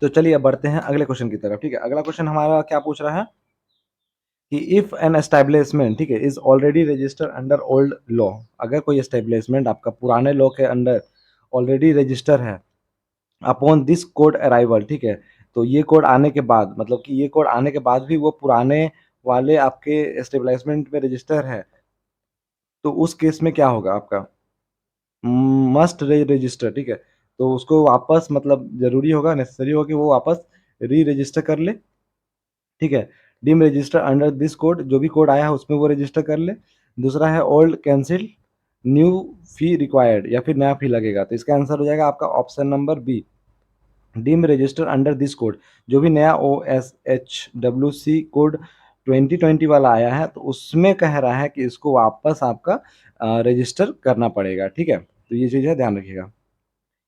तो चलिए अब बढ़ते हैं अगले क्वेश्चन की तरफ, ठीक है। अगला क्वेश्चन हमारा क्या पूछ रहा है कि इफ एन एस्टेब्लिशमेंट, ठीक है, is already registered under old law, अगर कोई एस्टेब्लिशमेंट आपका पुराने लॉ के अंडर ऑलरेडी रजिस्टर है, अपॉन दिस कोड अराइवल, ठीक है, तो ये कोड आने के बाद, मतलब कि ये कोड आने के बाद भी वो पुराने वाले आपके एस्टेब्लिशमेंट में रजिस्टर है, तो उस केस में क्या होगा आपका? मस्ट रजिस्टर, ठीक है। तो उसको वापस, मतलब जरूरी होगा, नेसेसरी होगा कि वो वापस री रजिस्टर कर ले, ठीक है। Dim register under this code, जो भी कोड आया है उसमें वो रजिस्टर कर ले। दूसरा है ओल्ड कैंसिल, न्यू फी रिक्वायर्ड, या फिर नया फी लगेगा। तो इसका आंसर हो जाएगा आपका option number B, deem register under this code. जो भी नया OSHWC कोड 2020 वाला आया है तो उसमें कह रहा है कि इसको वापस आपका रजिस्टर करना पड़ेगा, ठीक है। तो ये चीज़ है, ध्यान रखिएगा।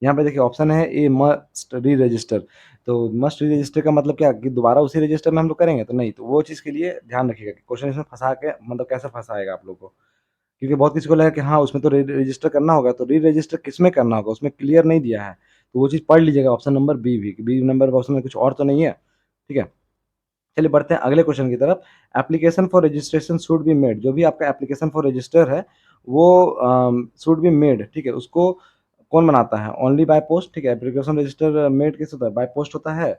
यहाँ पे देखिए ऑप्शन है ए, मस्ट री रजिस्टर। तो मस्ट री रजिस्टर का मतलब क्या, कि दोबारा उसी रजिस्टर में हम लोग करेंगे? तो नहीं, तो वो चीज़ के लिए ध्यान रखिएगा कि क्वेश्चन इसमें फंसा के, मतलब कैसे फंसाएगा आप लोग को। क्योंकि बहुत किसी को लगा कि हाँ उसमें तो रजिस्टर करना होगा, तो री रजिस्टर किस में करना होगा उसमें क्लियर नहीं दिया है। तो वो चीज़ पढ़ लीजिएगा ऑप्शन नंबर बी भी, बी नंबर ऑप्शन में कुछ और तो नहीं है, ठीक है। चलिए बढ़ते हैं अगले क्वेश्चन की तरफ। Application for registration should be made, जो भी आपका एप्लीकेशन फॉर रजिस्टर है वो शुड बी मेड, ठीक है, उसको कौन बनाता है? ओनली बाय पोस्ट, ठीक है। एप्लीकेशन रजिस्टर मेड किस होता है? बाय पोस्ट होता है,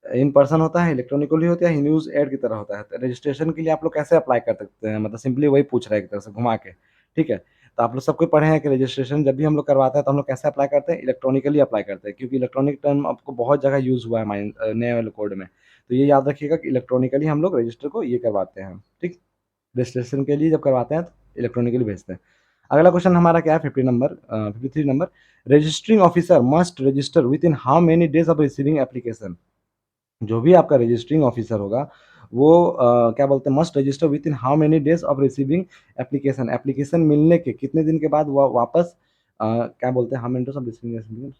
इन पर्सन होता है, इलेक्ट्रॉनिकली होता है, न्यूज़ एड की तरह होता है। तो रजिस्ट्रेशन के लिए आप लोग कैसे अप्लाई कर सकते हैं, मतलब सिंपली वही पूछ रहा है एक तरह से घुमा के, ठीक है। तो आप लोग सबको पढ़े हैं कि रजिस्ट्रेशन जब भी हम लोग करवाते हैं तो हम लोग कैसे अप्लाई करते हैं? इलेक्ट्रॉनिकली अप्लाई करते हैं, क्योंकि इलेक्ट्रॉनिक टर्म आपको बहुत जगह यूज़ हुआ है नए वाले कोड में। तो ये याद रखिएगा कि इलेक्ट्रॉनिकली हम लोग रजिस्टर को ये करवाते हैं, ठीक। रजिस्ट्रेशन के लिए जब करवाते हैं तो इलेक्ट्रॉनिकली भेजते हैं। अगला क्वेश्चन हमारा क्या है, 53 number. Registering officer must register with in how many days of receiving application, जो भी आपका रजिस्टरिंग ऑफिसर होगा वो क्या बोलते हैं, must register with in how many days of receiving application, application मिलने के कितने दिन के बाद वो वापस क्या बोलते हैं, how many days of receiving,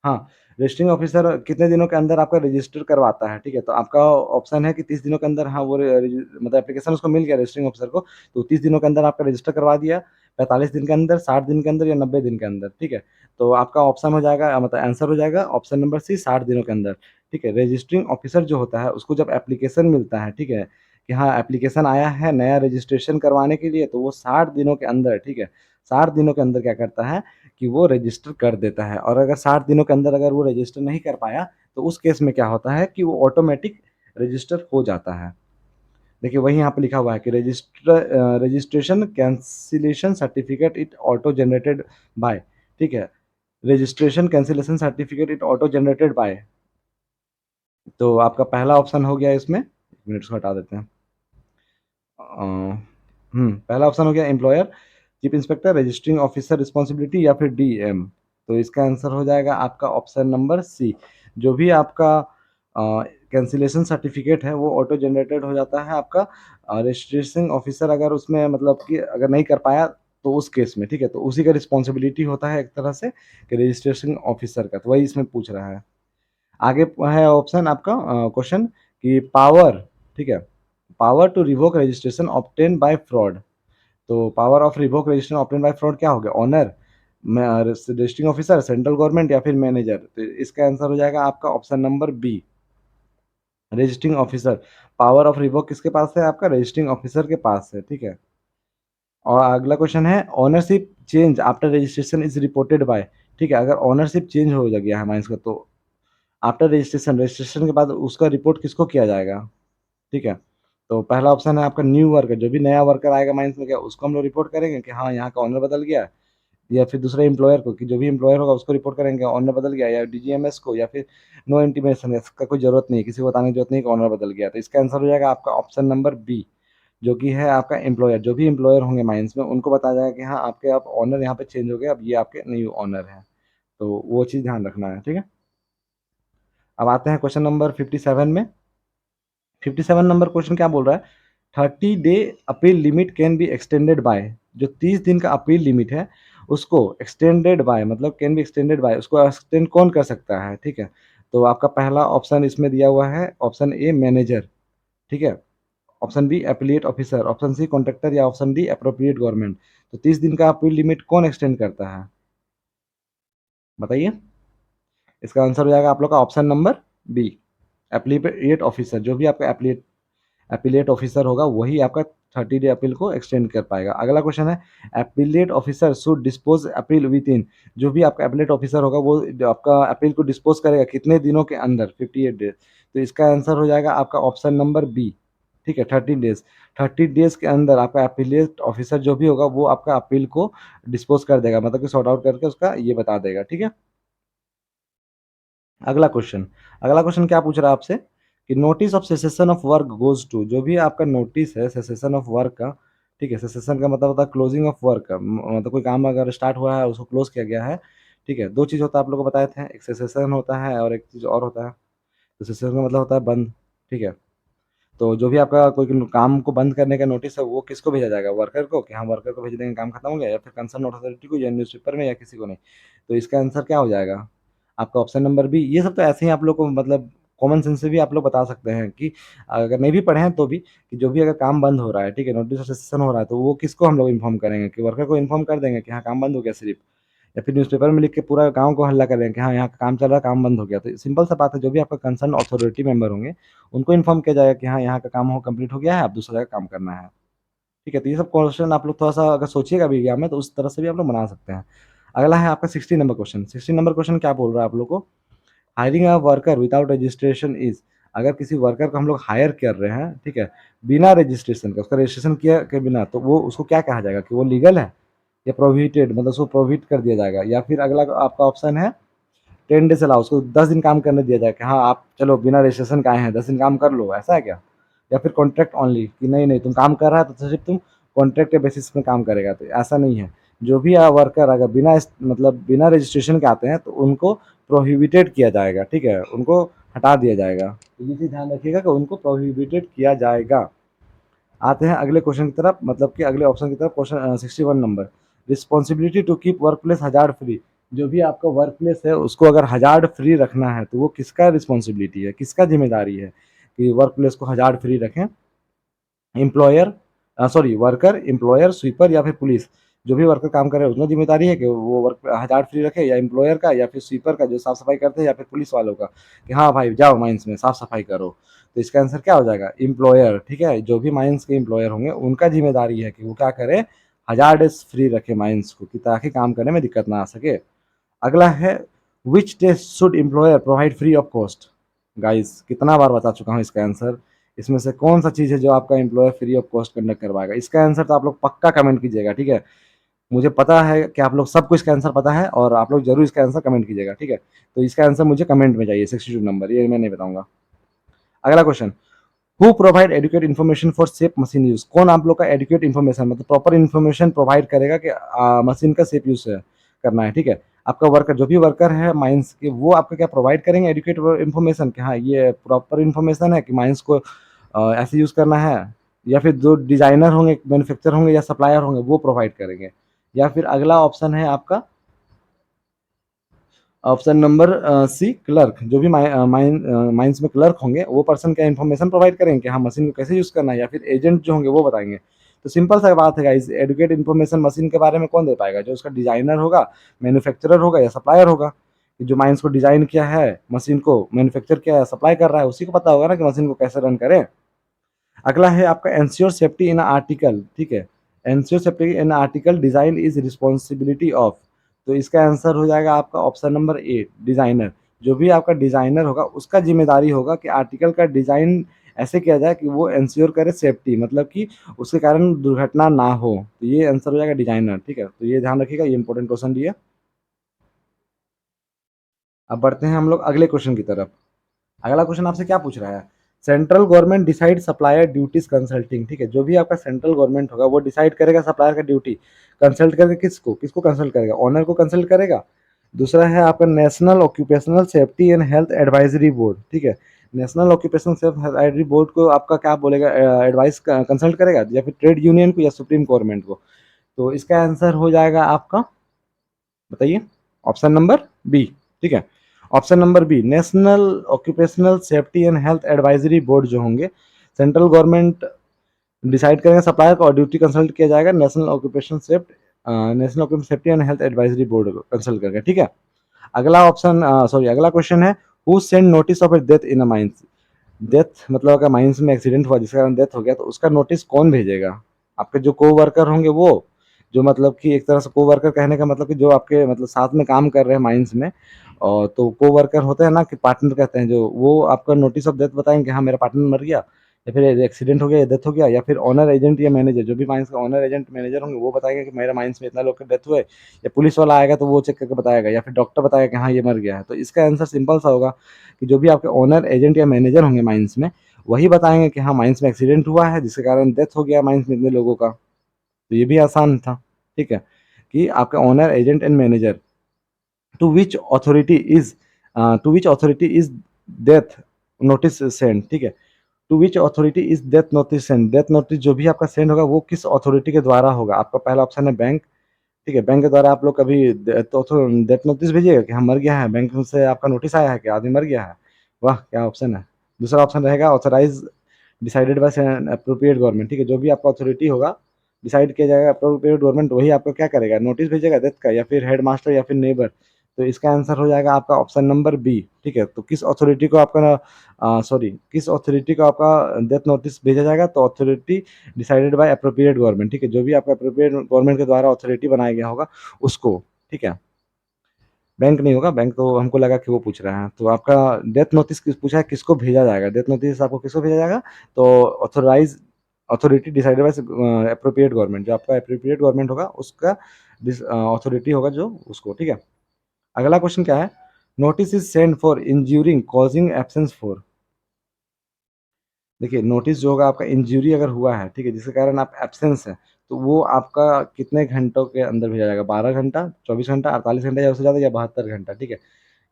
हाँ, रजिस्ट्रिंग ऑफिसर कितने दिनों के अंदर आपका रजिस्टर करवाता है, ठीक है? तो आपका ऑप्शन है कि 30 दिनों के अंदर हाँ, वो मतलब एप्लीकेशन उसको मिल गया रजिस्ट्रिंग ऑफिसर को, तो 30 दिनों के अंदर आपका रजिस्टर करवा दिया, 45 दिन के अंदर, 60 दिन के अंदर या 90 दिन के अंदर, ठीक है? तो आपका ऑप्शन हो जाएगा मतलब आंसर हो जाएगा ऑप्शन नंबर सी 60 दिनों के अंदर, ठीक है? रजिस्ट्रिंग ऑफिसर जो होता है, उसको जब एप्लीकेशन मिलता है, ठीक है? कि हाँ, एप्लीकेशन आया है नया रजिस्ट्रेशन करवाने के लिए, तो वो 60 दिनों के अंदर, ठीक है? 60 दिनों के अंदर क्या करता है कि वो रजिस्टर कर देता है और अगर 60 दिनों के अंदर अगर वो रजिस्टर नहीं कर पाया, तो उस केस में क्या होता है कि वो ऑटोमैटिक रजिस्टर हो जाता है। देखिए वही यहाँ पे लिखा हुआ है कि registration cancellation certificate it auto generated by, ठीक है? Registration cancellation certificate it auto generated by, तो आपका पहला ऑप्शन हो गया इसमें, 1 मिनट इसको हटा देते हैं। पहला ऑप्शन हो गया employer, chief inspector, registering officer responsibility या फिर डीएम। तो इसका आंसर हो जाएगा आपका ऑप्शन नंबर सी। जो भी आपका कैंसिलेशन सर्टिफिकेट है वो ऑटो जनरेटेड हो जाता है आपका रजिस्ट्रेशन ऑफिसर अगर उसमें मतलब कि अगर नहीं कर पाया तो उस केस में, ठीक है? तो उसी का रिस्पॉन्सिबिलिटी होता है एक तरह से कि रजिस्ट्रेशन ऑफिसर का, तो वही इसमें पूछ रहा है। आगे है ऑप्शन आपका क्वेश्चन कि पावर, ठीक है? Power to revoke registration obtain by fraud, तो power of revoke registration obtain by fraud क्या हो गया? Owner, registering officer, central government या फिर मैनेजर। तो इसका आंसर हो जाएगा आपका option number B, registering officer. Power of revoke किसके पास है? आपका रजिस्ट्रिंग ऑफिसर के पास है, ठीक है? और अगला क्वेश्चन है ownership change after registration is reported by, ठीक है? अगर ओनरशिप चेंज हो गया है माइंस का, तो आफ्टर रजिस्ट्रेशन के बाद उसका रिपोर्ट किसको किया जाएगा? ठीक है? तो पहला ऑप्शन है आपका न्यू वर्कर, जो भी नया वर्कर आएगा माइंस में क्या उसको हम लोग रिपोर्ट करेंगे कि हाँ, यहाँ का ओनर बदल गया है, या फिर दूसरे एम्प्लॉयर को कि जो भी एम्प्लॉयर होगा उसको रिपोर्ट करेंगे ओनर बदल गया, या डीजीएमएस को, या फिर नो इंटीमेशन, इसका कोई ज़रूरत नहीं है, किसी को बताने की ज़रूरत नहीं कि ओनर बदल गया। तो इसका आंसर हो जाएगा आपका ऑप्शन नंबर बी, जो कि है आपका एम्प्लॉयर। जो भी एम्प्लॉयर होंगे माइंस में उनको बताया जाएगा कि हाँ, आपके अब ओनर यहाँ पे चेंज हो गए, अब ये आपके न्यू ओनर हैं। तो वो चीज़ ध्यान रखना है, ठीक है? अब आते हैं क्वेश्चन नंबर 57 में। 57 नंबर क्वेश्चन क्या बोल रहा है? 30 day appeal limit can be extended by, जो 30 दिन का अपील लिमिट है उसको एक्सटेंडेड बाय मतलब कैन बी एक्सटेंडेड बाय, उसको एक्सटेंड कौन कर सकता है, ठीक है? तो आपका पहला ऑप्शन इसमें दिया हुआ है ऑप्शन ए मैनेजर, ठीक है? Option B affiliate officer, option C contractor या ऑप्शन डी अप्रोप्रिएट गवर्नमेंट। तो 30 दिन का अपील लिमिट कौन एक्सटेंड करता है? बताइए। इसका आंसर हो जाएगा आप लोग का option number B, affiliate officer. जो भी आपका एफिलिएट एपिलेट ऑफिसर होगा वही आपका 30 डे अपील को एक्सटेंड कर पाएगा। अगला क्वेश्चन है appellate officer should dispose appeal with in, जो भी आपका एपिलेट ऑफिसर होगा वो आपका अपील को डिस्पोज करेगा कितने दिनों के अंदर? 58 डेज। तो इसका आंसर हो जाएगा आपका ऑप्शन नंबर बी, ठीक है? 30 डेज। 30 डेज के अंदर आपका एपिलेट ऑफिसर जो भी होगा वो आपका अपील को डिस्पोज कर देगा, मतलब कि सॉर्ट आउट करके उसका ये बता देगा, ठीक है? अगला क्वेश्चन, अगला क्वेश्चन क्या पूछ रहा है आपसे कि notice of cessation of work goes to, जो भी आपका नोटिस है सेसेशन ऑफ वर्क का, ठीक है? सेसेशन का मतलब होता है क्लोजिंग ऑफ वर्क का, मतलब कोई काम अगर स्टार्ट हुआ है उसको क्लोज किया गया है, ठीक है? दो चीज़ होता है आप लोग को बताए थे, एक सेसेशन होता है और एक चीज़ और होता है। तो सेसेशन का मतलब होता है बंद, ठीक है? तो जो भी आपका कोई काम को बंद करने का नोटिस है वो किसको भेजा जाएगा? वर्कर को, कि हाँ वर्कर को भेज देंगे काम खत्म हो गया, या फिर कंसर्न अथॉरिटी को या न्यूज़पेपर में या किसी को नहीं। तो इसका आंसर क्या हो जाएगा? आपका ऑप्शन नंबर बी। ये सब तो ऐसे ही आप लोग को मतलब कॉमन सेंस से भी आप लोग बता सकते हैं कि अगर नहीं भी पढ़े हैं तो भी, कि जो भी अगर काम बंद हो रहा है, ठीक है? नोटिस ऑफ सेशन हो रहा है तो वो किसको हम लोग इन्फॉर्म करेंगे? कि वर्कर को इन्फॉर्म कर देंगे कि हाँ काम बंद हो गया सिर्फ, या फिर न्यूज़पेपर में लिख के पूरा गाँव को हल्ला करें कि हाँ, यहाँ का काम चल रहा है, काम बंद हो गया। तो सिंपल सा बात है, जो भी आपका कंसर्न अथॉरिटी मेंबर होंगे, उनको इन्फॉर्म किया जाएगा कि हाँ, यहाँ का काम हो कंप्लीट हो गया है, अब दूसरा जगह काम करना है। ठीक है? तो ये सब क्वेश्चन आप लोग थोड़ा-सा अगर सोचिएगा भी एग्जाम में तो उस तरह से भी आप लोग बना सकते हैं। अगला है आपका 60 नंबर क्वेश्चन। 60 नंबर क्वेश्चन क्या बोल रहा है आप लोग को? Hiring a worker without registration is, अगर किसी वर्कर को हम लोग हायर कर रहे हैं, ठीक है? बिना रजिस्ट्रेशन के, उसका रजिस्ट्रेशन किए के बिना, तो वो उसको क्या कहा जाएगा? कि वो लीगल है या प्रोहिबिटेड, मतलब उसको प्रोहिबिट कर दिया जाएगा? या फिर अगला आपका ऑप्शन है 10 डेज़ अलाउ, उसको 10 दिन काम करने दिया जाए कि हाँ, आप चलो बिना रजिस्ट्रेशन के आए हैं, 10 दिन काम कर लो, ऐसा है क्या? या फिर कॉन्ट्रैक्ट ओनली, कि नहीं, नहीं तुम काम कर रहा है तो सिर्फ़ तुम कॉन्ट्रैक्ट के बेसिस में काम करेगा, तो ऐसा नहीं है। जो भी वर्कर अगर मतलब बिना रजिस्ट्रेशन के आते हैं तो उनको प्रोहिबिटेड किया जाएगा, ठीक है? उनको हटा दिया जाएगा। तो ये चीज़ ध्यान रखिएगा कि उनको प्रोहिबिटेड किया जाएगा। आते हैं अगले क्वेश्चन की तरफ, मतलब कि अगले ऑप्शन की तरफ, question 61 number. Responsibility to keep work place hazard free, जो भी आपका वर्क प्लेस है उसको अगर हजार्ड फ्री रखना है तो वो किसका रिस्पॉन्सिबिलिटी है, किसका जिम्मेदारी है कि वर्क प्लेस को हजार्ड फ्री रखें? Employer, sorry worker, employer, sweeper या फिर पुलिस, जो भी वर्कर काम कर रहे हैं उसका जिम्मेदारी है कि वो वर्क हजार्ड फ्री रखे, या एम्प्लॉयर का, या फिर स्वीपर का जो साफ सफाई करते हैं, या फिर पुलिस वालों का कि हाँ भाई जाओ माइंस में साफ सफाई करो। तो इसका आंसर क्या हो जाएगा? एम्प्लॉयर। ठीक है, जो भी माइंस के एम्प्लॉयर होंगे उनका जिम्मेदारी है कि वो क्या करें, हजार्ड फ्री रखे माइंस को, कि ताकि काम करने में दिक्कत ना आ सके। अगला है which test should employer provide free of cost. Guys कितना बार बता चुका हूँ इसका आंसर, इसमें से कौन सा चीज़ है जो आपका employer free of cost conduct करवाएगा? इसका आंसर तो आप लोग पक्का कमेंट कीजिएगा, ठीक है। मुझे पता है कि आप लोग सबको इसका आंसर पता है और आप लोग जरूर इसका आंसर कमेंट कीजिएगा, ठीक है। तो इसका आंसर मुझे कमेंट में चाहिए 62 नंबर, ये मैं नहीं बताऊंगा। अगला question, who provide adequate information for safe machine use. कौन आप लोग का एडुकेट इन्फॉर्मेशन मतलब प्रॉपर इन्फॉर्मेशन प्रोवाइड करेगा कि मशीन का सेफ यूज करना है, ठीक है। आपका वर्कर, जो भी वर्कर है माइंस के, वो आपका क्या प्रोवाइड करेंगे एडुकेट इन्फॉर्मेशन कि हाँ ये प्रॉपर इन्फॉर्मेशन है कि माइंस को ऐसे यूज करना है, या फिर जो डिजाइनर होंगे, मैन्युफैक्चर होंगे या सप्लायर होंगे वो प्रोवाइड करेंगे, या फिर अगला ऑप्शन है आपका ऑप्शन नंबर सी क्लर्क, जो भी माइंस में क्लर्क होंगे वो पर्सन क्या इन्फॉर्मेशन प्रोवाइड करेंगे कि हाँ मशीन को कैसे यूज करना है, या फिर एजेंट जो होंगे वो बताएंगे। तो सिंपल सा बात है गाइस, एडुकेट इन्फॉर्मेशन मशीन के बारे में कौन दे पाएगा? जो उसका डिजाइनर होगा, मैन्युफैक्चरर होगा या सप्लायर होगा। कि जो माइंस को डिजाइन किया है, मशीन को मैन्युफैक्चर किया है, सप्लाई कर रहा है, उसी को पता होगा ना कि मशीन को कैसे रन करें। अगला है आपका एंश्योर सेफ्टी इन आर्टिकल, ठीक है। Ensure safety in article design is responsibility of. तो इसका आंसर हो जाएगा आपका ऑप्शन नंबर ए डिजाइनर। जो भी आपका डिजाइनर होगा उसका जिम्मेदारी होगा कि आर्टिकल का डिजाइन ऐसे किया जाए कि वो एंश्योर करे सेफ्टी, मतलब कि उसके कारण दुर्घटना ना हो। तो ये आंसर हो जाएगा डिजाइनर, ठीक है। तो ये ध्यान रखिएगा, ये इंपॉर्टेंट क्वेश्चन भी है। अब बढ़ते हैं हम लोग अगले क्वेश्चन की तरफ। अगला क्वेश्चन आपसे क्या पूछ रहा है? Central government decide supplier duties consulting, ठीक है। जो भी आपका सेंट्रल गवर्नमेंट होगा वो डिसाइड करेगा सप्लायर का ड्यूटी। कंसल्ट करके किसको किसको कंसल्ट करेगा? ऑनर को कंसल्ट करेगा। दूसरा है आपका national occupational safety and health advisory board, ठीक है। National occupational safety advisory board को आपका क्या बोलेगा, एडवाइस कंसल्ट करेगा, या फिर ट्रेड यूनियन को या सुप्रीम गवर्नमेंट को? तो इसका आंसर हो जाएगा आपका, बताइए, ऑप्शन नंबर बी, ठीक है। Option number B national occupational safety and health advisory board जो होंगे, सेंट्रल गवर्नमेंट डिसाइड करेंगे सप्लायर को और ड्यूटी कंसल्ट किया जाएगा national occupational safety and health advisory board को कंसल्ट करके, ठीक है। अगला ऑप्शन, सॉरी अगला क्वेश्चन है, who send notice of a death in a mines. Death मतलब अगर माइंस में एक्सीडेंट हुआ जिसके कारण डेथ हो गया तो उसका नोटिस कौन भेजेगा? आपके जो को वर्कर होंगे वो, जो मतलब कि एक तरह से को वर्कर कहने का मतलब कि जो आपके मतलब साथ में काम कर रहे हैं माइंस में, और तो को वर्कर होते हैं ना कि पार्टनर कहते हैं जो, वो आपका नोटिस ऑफ डेथ बताएंगे कि हाँ मेरा पार्टनर मर गया, या फिर एक्सीडेंट हो गया या डेथ हो गया, या फिर ऑनर एजेंट या मैनेजर, जो भी माइंस का ऑनर एजेंट मैनेजर होंगे वो बताएंगे कि मेरा माइंस में इतना लोग के डेथ हुए, या पुलिस वाला आएगा तो वो चेक करके बताएगा, या फिर डॉक्टर बताएगा कि हाँ ये मर गया है। तो इसका आंसर सिंपल सा होगा कि जो भी आपके ऑनर एजेंट या मैनेजर होंगे माइंस में, वही बताएंगे कि हाँ माइंस में एक्सीडेंट हुआ है जिसके कारण डेथ हो गया माइंस में इतने लोगों का। तो ये भी आसान था, ठीक है। कि आपका owner agent and manager, to which authority is to which authority is death notice send, ठीक है। To which authority is death notice send, death notice जो भी आपका सेंड होगा वो किस अथॉरिटी के द्वारा होगा? आपका पहला ऑप्शन है बैंक, ठीक है। बैंक के द्वारा आप लोग कभी डेथ नोटिस भेजिएगा कि हम मर गया है, बैंक से आपका नोटिस आया है कि आदमी मर गया है, वाह क्या ऑप्शन है। दूसरा ऑप्शन रहेगा authorise decided by appropriate government, ठीक है। जो भी आपका अथॉरिटी होगा डिसाइड किया जाएगा अप्रोप्रिएट गवर्नमेंट, वही आपको क्या करेगा, नोटिस भेजेगा डेथ का, या फिर हेड मास्टर या फिर नेबर। तो इसका आंसर हो जाएगा आपका ऑप्शन नंबर बी, ठीक है। तो किस अथॉरिटी को आपका सॉरी किस अथॉरिटी को आपका डेथ नोटिस भेजा जाएगा? तो authority decided by appropriate government, ठीक है। जो भी आपका अप्रोप्रिएट गवर्नमेंट के द्वारा अथॉरिटी बनाया गया होगा उसको, ठीक है। बैंक नहीं होगा, बैंक तो हमको लगा कि वो पूछ रहा है। तो आपका डेथ नोटिस किस पूछा है, किसको भेजा जाएगा? डेथ नोटिस आपको किसको भेजा जाएगा? तो authorise authority decided by appropriate government, जो आपका अप्रोप्रिएट गवर्नमेंट होगा उसका अथॉरिटी होगा जो उसको, ठीक है। अगला क्वेश्चन क्या है? Notice is send for injuring causing absence for. देखिए नोटिस जो होगा आपका इंजरी अगर हुआ है, ठीक है, जिसके कारण आप एब्सेंस है, तो वो आपका कितने घंटों के अंदर भेजा जाएगा? 12 घंटा, 24 घंटा, 48 घंटा, या उससे ज़्यादा, या 72 घंटा, ठीक है।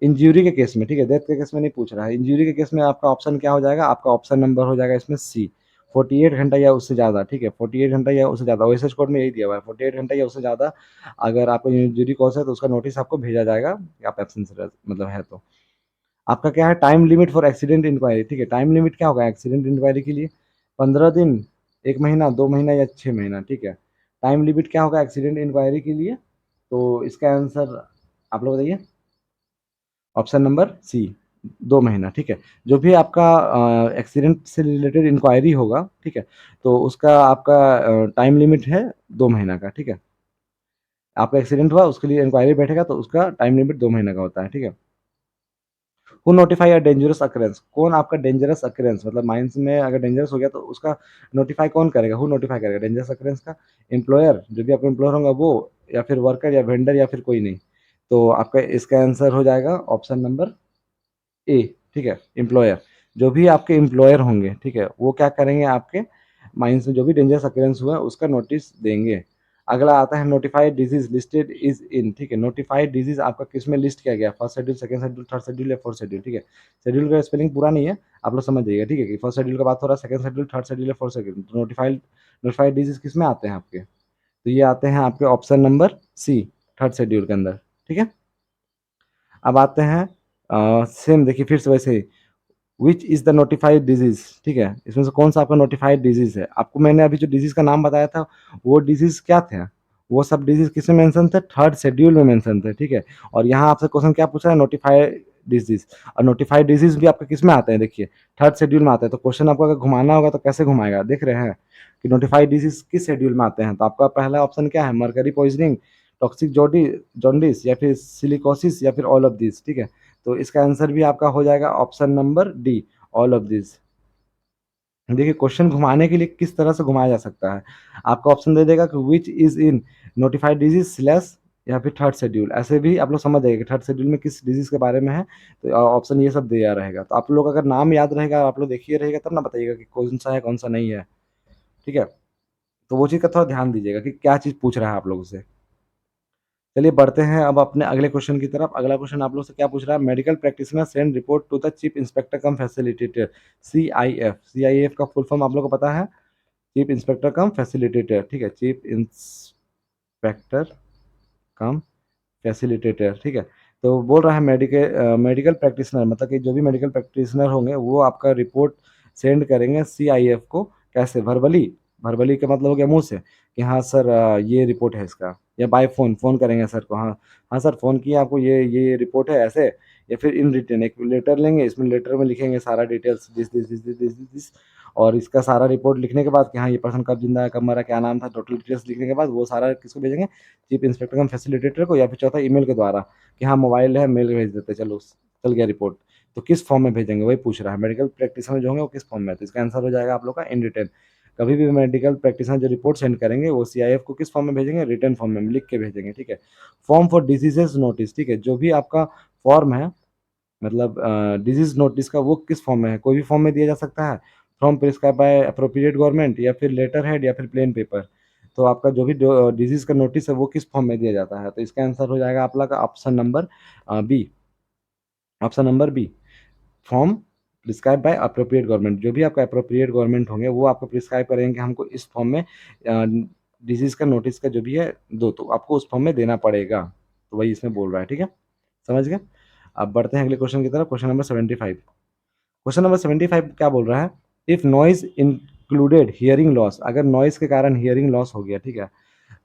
इंजरी के केस में, ठीक है, डेथ के केस में नहीं पूछ रहा है, इंजरी के केस में आपका ऑप्शन क्या हो जाएगा? आपका ऑप्शन नंबर हो जाएगा इसमें सी 48 घंटा या उससे ज़्यादा, ठीक है, 48 घंटा या उससे ज़्यादा ओएसएच कोड में यही दिया हुआ है, 48 घंटा या उससे ज़्यादा अगर आपको इंजरी कॉज है तो उसका नोटिस आपको भेजा जाएगा कि आप एब्सेंस मतलब है तो। आपका क्या है time limit for accident inquiry, ठीक है, टाइम लिमिट क्या होगा एक्सीडेंट इंक्वायरी के लिए? 15 दिन, 1 महीना, 2 महीना या 6 महीना, ठीक है। टाइम लिमिट क्या होगा एक्सीडेंट इंक्वायरी के लिए? तो इसका आंसर आप लोग बताइए। ऑप्शन नंबर सी, 2 महीना, ठीक है। जो भी आपका एक्सीडेंट से रिलेटेड इंक्वायरी होगा, ठीक है, तो उसका आपका टाइम लिमिट है 2 महीना का, ठीक है। आपका एक्सीडेंट हुआ उसके लिए इंक्वायरी बैठेगा तो उसका टाइम लिमिट 2 महीने का होता है, ठीक है। Who notify a dangerous occurrence, कौन आपका डेंजरस अकरेंस मतलब माइंस में अगर डेंजरस हो गया तो उसका नोटिफाई कौन करेगा? हु नोटिफाई करेगा डेंजरस अकरेंस का? एम्प्लॉयर, जो भी आपका एम्प्लॉयर होगा वो, या फिर वर्कर या वेंडर या फिर कोई नहीं? तो आपका इसका आंसर हो जाएगा ऑप्शन नंबर ए, ठीक है, एम्प्लॉयर। जो भी आपके एम्प्लॉयर होंगे, ठीक है, वो क्या करेंगे आपके माइंस में जो भी डेंजरस अकरेंस हुआ है उसका नोटिस देंगे। अगला आता है notified disease listed is in, ठीक है, नोटिफाइड डिजीज आपका किस में लिस्ट किया गया? First schedule, second schedule, third schedule या फोर्थ शेड्यूल, ठीक है। शेड्यूल का स्पेलिंग पूरा नहीं है, आप लोग समझ जाइएगा, ठीक है, कि फर्स्ट शेड्यूल का बात हो रहा है, सेकंड शेड्यूल, थर्ड शेड्यूल या फोर्थ शेड्यूल। तो नोटिफाइड नोटिफाइड डिजीज किस में आते हैं आपके? तो ये आते हैं आपके option number C, third schedule के अंदर, ठीक है। अब आते हैं सेम देखिए फिर से वैसे ही, which is the notified disease, ठीक है, इसमें से कौन सा आपका नोटिफाइड डिजीज है? आपको मैंने अभी जो डिजीज का नाम बताया था वो डिजीज क्या थे? वो सब डिजीज किसमें मेंशन थे? थर्ड शेड्यूल में मेंशन थे, ठीक है। और यहाँ आपसे क्वेश्चन क्या पूछा है? Notified disease. और नोटिफाइड डिजीज भी आपके किस में आते हैं? देखिए थर्ड शेड्यूल में आते हैं। तो क्वेश्चन आपको अगर घुमाना होगा तो कैसे घुमाएगा? देख रहे हैं कि नोटिफाइड डिजीज किस शेड्यूल में आते हैं? तो आपका पहला ऑप्शन क्या है? मरकरी पॉइजनिंग, टॉक्सिक जॉन्डिस या फिर सिलिकोसिस या फिर ऑल ऑफ दिस, ठीक है। तो इसका आंसर भी आपका हो जाएगा option number D, all of this. देखिए क्वेश्चन घुमाने के लिए किस तरह से घुमाया जा सकता है। आपका ऑप्शन दे देगा कि which is in notified disease slash या फिर थर्ड शेड्यूल, ऐसे भी आप लोग समझ जाइए कि थर्ड शेड्यूल में किस डिजीज के बारे में है। तो ऑप्शन ये सब दिया रहेगा, तो आप लोग अगर नाम याद रहेगा आप लोग देखिए रहेगा तब ना बताइएगा कि कौन सा है कौन सा नहीं है, ठीक है। तो वो चीज़ का थोड़ा ध्यान दीजिएगा कि क्या चीज़ पूछ रहा है आप लोगों से। चलिए बढ़ते हैं अब अपने अगले क्वेश्चन की तरफ। अगला क्वेश्चन आप लोग से क्या पूछ रहा है? Medical practitioner send report to the chief inspector cum facilitator, CIF. CIF का फुल फॉर्म आप लोग को पता है? चीफ इंस्पेक्टर कम फैसिलिटेटर, ठीक है, चीफ इंस्पेक्टर कम फैसिलिटेटर, ठीक है। तो बोल रहा है मेडिकल प्रैक्टिशनर मतलब कि जो भी मेडिकल प्रैक्टिशनर होंगे वो आपका रिपोर्ट सेंड करेंगे सीआईएफ को, कैसे? वर्बली, वर्बली का मतलब हो गया मुंह से कि हाँ सर ये रिपोर्ट है इसका, या बाय फोन, फोन करेंगे सर को, हाँ हाँ सर फोन किया आपको, ये रिपोर्ट है ऐसे। या फिर इन रिटर्न एक लेटर लेंगे, इसमें लेटर में लिखेंगे सारा details, this this this this this this, और इसका सारा रिपोर्ट लिखने के बाद कि हाँ ये पर्सन कब जिंदा है, कब मरा, क्या नाम था, टोटल डिटेल्स लिखने के बाद वो सारा किसको भेजेंगे? चीफ इंस्पेक्टर कम फैसिलिटेटर को, या फिर चौथा ईमेल के द्वारा कि हाँ मोबाइल है मेल भेज देते, चलो चल गया रिपोर्ट। तो किस फॉर्म में भेजेंगे वही पूछ रहा है, मेडिकल प्रैक्टिशनर जो होंगे वो किस फॉर्म में? तो इसका आंसर हो जाएगा आप लोग का इन रिटर्न। कभी भी मेडिकल प्रैक्टिशनर जो रिपोर्ट सेंड करेंगे वो सीआईएफ को किस फॉर्म में भेजेंगे? रिटर्न फॉर्म में लिख के भेजेंगे, ठीक है। फॉर्म फॉर डिजीजेस नोटिस, ठीक है, जो भी आपका फॉर्म है मतलब डिजीज नोटिस का वो किस फॉर्म में है? कोई भी फॉर्म में दिया जा सकता है, from prescribe by appropriate government, या फिर लेटर हेड, या फिर प्लेन पेपर। तो आपका जो भी डिजीज का नोटिस है वो किस फॉर्म में दिया जाता है? तो इसका आंसर हो जाएगा आप लोग का option number B, option number B, form prescribe by appropriate government. जो भी आपका अप्रोप्रिएट गवर्नमेंट होंगे वो आपको प्रिस्क्राइब करेंगे कि हमको इस फॉर्म में डिजीज का नोटिस का जो भी है दो, तो आपको उस फॉर्म में देना पड़ेगा। तो वही इसमें बोल रहा है, ठीक है, समझ गए। अब बढ़ते हैं अगले क्वेश्चन की तरफ, क्वेश्चन नंबर 75। क्वेश्चन नंबर 75 क्या बोल रहा है? If noise included hearing loss, अगर नॉइज के कारण हियरिंग लॉस हो गया, ठीक है,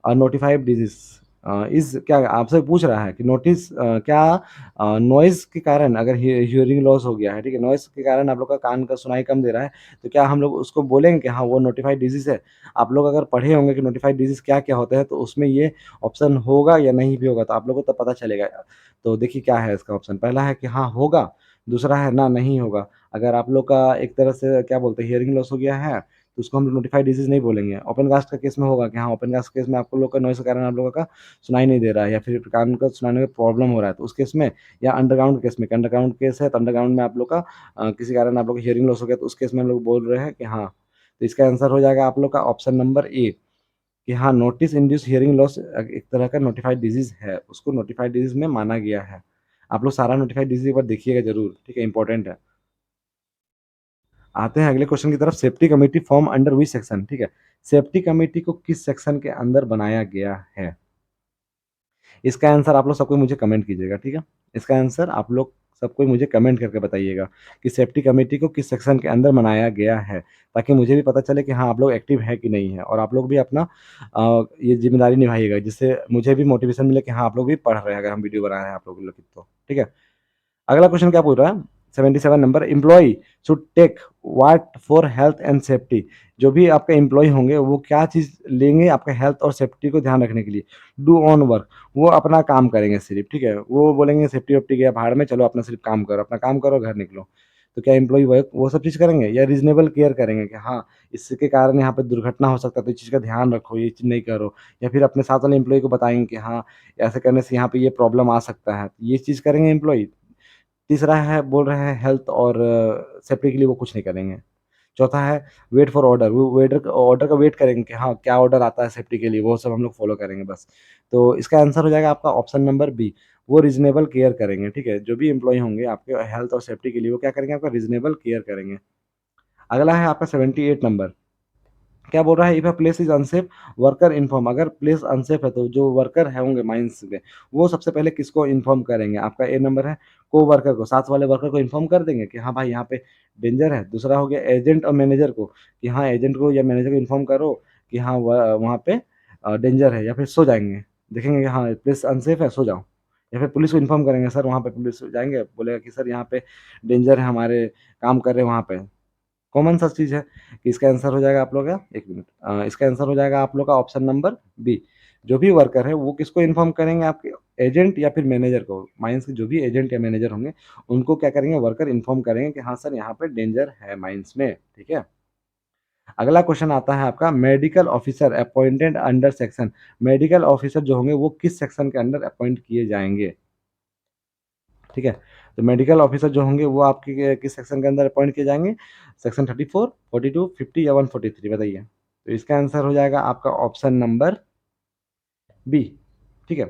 नोटिफाइड डिजीज इज, क्या आपसे पूछ रहा है कि नोटिस क्या नॉइज के कारण अगर हियरिंग लॉस हो गया है, ठीक है, नॉइज के कारण आप लोग का कान का सुनाई कम दे रहा है, तो क्या हम लोग उसको बोलेंगे कि हाँ वो नोटिफाइड डिजीज है? आप लोग अगर पढ़े होंगे कि नोटिफाइड डिजीज क्या क्या होते हैं तो उसमें ये ऑप्शन होगा या नहीं भी होगा, तो आप लोगों को तो पता चलेगा। तो देखिए क्या है इसका ऑप्शन, पहला है कि हाँ होगा, दूसरा है ना नहीं होगा। अगर आप लोग का एक तरह से क्या बोलते हैं हियरिंग लॉस हो गया है तो उसको हम नोटिफाइड डिजीज नहीं बोलेंगे। ओपन कास्ट का केस में होगा कि हाँ ओपन कास्ट केस में आपको लोग का नॉइस के कारण आप लोगों का सुनाई नहीं दे रहा है, या फिर कान को सुनाने में प्रॉब्लम हो रहा है तो उस केस में, या अंडरग्राउंड केस में, अंडरग्राउंड केस है तो अंडरग्राउंड में आप लोग का किसी कारण आप लोग का हियरिंग लॉस हो गया तो उस केस में हम लोग बोल रहे हैं कि हाँ। तो इसका आंसर हो जाएगा आप लोग का ऑप्शन नंबर ए, कि हाँ नोटिस इंड्यूस हियरिंग लॉस एक तरह का नोटिफाइड डिजीज है, उसको नोटिफाइड डिजीज में माना गया है। आप लोग सारा नोटिफाइड डिजीज एक बार देखिएगा जरूर, ठीक है, इंपॉर्टेंट है। आते हैं अगले क्वेश्चन की तरफ। Safety committee form under which section, ठीक है। सेफ्टी कमेटी को किस सेक्शन के अंदर बनाया गया है? इसका आंसर आप लोग सब कोई मुझे कमेंट कीजिएगा, ठीक है। इसका आंसर आप लोग सब कोई मुझे कमेंट करके बताइएगा कि सेफ्टी कमेटी को किस सेक्शन के अंदर बनाया गया है, ताकि मुझे भी पता चले कि हाँ आप लोग एक्टिव है कि नहीं है, और आप लोग भी अपना ये जिम्मेदारी निभाइएगा, जिससे मुझे भी मोटिवेशन मिले कि हाँ आप लोग भी पढ़ रहे हैं, अगर हम वीडियो बना रहे हैं आप लोग तो, ठीक है। अगला क्वेश्चन क्या पूछ रहा है? 77 number, employee should take what for health and safety. जो भी आपके एम्प्लॉय होंगे वो क्या चीज़ लेंगे आपका हेल्थ और सेफ्टी को ध्यान रखने के लिए? डू ऑन वर्क, वो अपना काम करेंगे सिर्फ, ठीक है। वो बोलेंगे सेफ्टी वेफ्टी गया भाड़ में, चलो अपना सिर्फ काम करो, अपना काम करो, घर निकलो। तो क्या एम्प्लॉय वो सब चीज़ करेंगे, या रीजनेबल केयर करेंगे कि हाँ इसके कारण यहाँ पे दुर्घटना हो सकता है तो इस चीज़ का ध्यान रखो, ये चीज़ नहीं करो, या फिर अपने साथ वाले एम्प्लॉय को बताएंगे कि हाँ ऐसे करने से यहाँ पे ये प्रॉब्लम आ सकता है, ये चीज़ करेंगे एम्प्लॉय। तीसरा है, बोल रहे हैं हेल्थ और सेफ्टी के लिए वो कुछ नहीं करेंगे। चौथा है वेट फॉर ऑर्डर, वो ऑर्डर का वेट करेंगे कि हाँ, क्या ऑर्डर आता है सेफ्टी के लिए, वो सब हम लोग फॉलो करेंगे बस। तो इसका आंसर हो जाएगा आपका ऑप्शन नंबर बी, वो रीज़नेबल केयर करेंगे, ठीक है। जो भी एम्प्लॉयी होंगे आपके हेल्थ और सेफ्टी के लिए वो क्या करेंगे, आपका रीज़नेबल केयर करेंगे। अगला है आपका 78 नंबर। क्या बोल रहा है, if a place is unsafe worker inform, अगर प्लेस अनसेफ है तो जो वर्कर है होंगे माइंस में, वो सबसे पहले किसको इन्फॉर्म करेंगे? आपका ए नंबर है को वर्कर को, साथ वाले वर्कर को इन्फॉर्म कर देंगे कि हाँ भाई यहाँ पे डेंजर है। दूसरा हो गया एजेंट और मैनेजर को, कि हाँ एजेंट को या मैनेजर को इन्फॉर्म करो कि हाँ वहाँ पे डेंजर है, या फिर सो जाएंगे, देखेंगे कि हाँ प्लेस अनसेफ है, सो जाओ। या फिर पुलिस को इन्फॉर्म करेंगे, सर वहाँ पे पुलिस जाएंगे, बोलेगा कि सर यहाँ पे डेंजर है, हमारे काम कर रहे हैं वहाँ पे। कॉमन सा चीज़ है कि इसका आंसर हो जाएगा आप लोग का, एक मिनट, इसका आंसर हो जाएगा आप लोग का ऑप्शन नंबर बी। जो भी वर्कर है वो किसको इन्फॉर्म करेंगे, आपके एजेंट या फिर मैनेजर को। माइंस के जो भी एजेंट या मैनेजर होंगे उनको क्या करेंगे, वर्कर इन्फॉर्म करेंगे कि हाँ सर यहाँ पे डेंजर है माइंस में, ठीक है। अगला क्वेश्चन आता है आपका, medical officer appointed under section. Medical officer जो होंगे वो किस सेक्शन के अंडर अपॉइंट किए जाएंगे, ठीक है। तो मेडिकल ऑफिसर जो होंगे वो आपके किस सेक्शन के अंदर अपॉइंट किए जाएंगे? सेक्शन 34, 42, 50 या 143, बताइए। तो इसका आंसर हो जाएगा आपका ऑप्शन नंबर बी, ठीक है।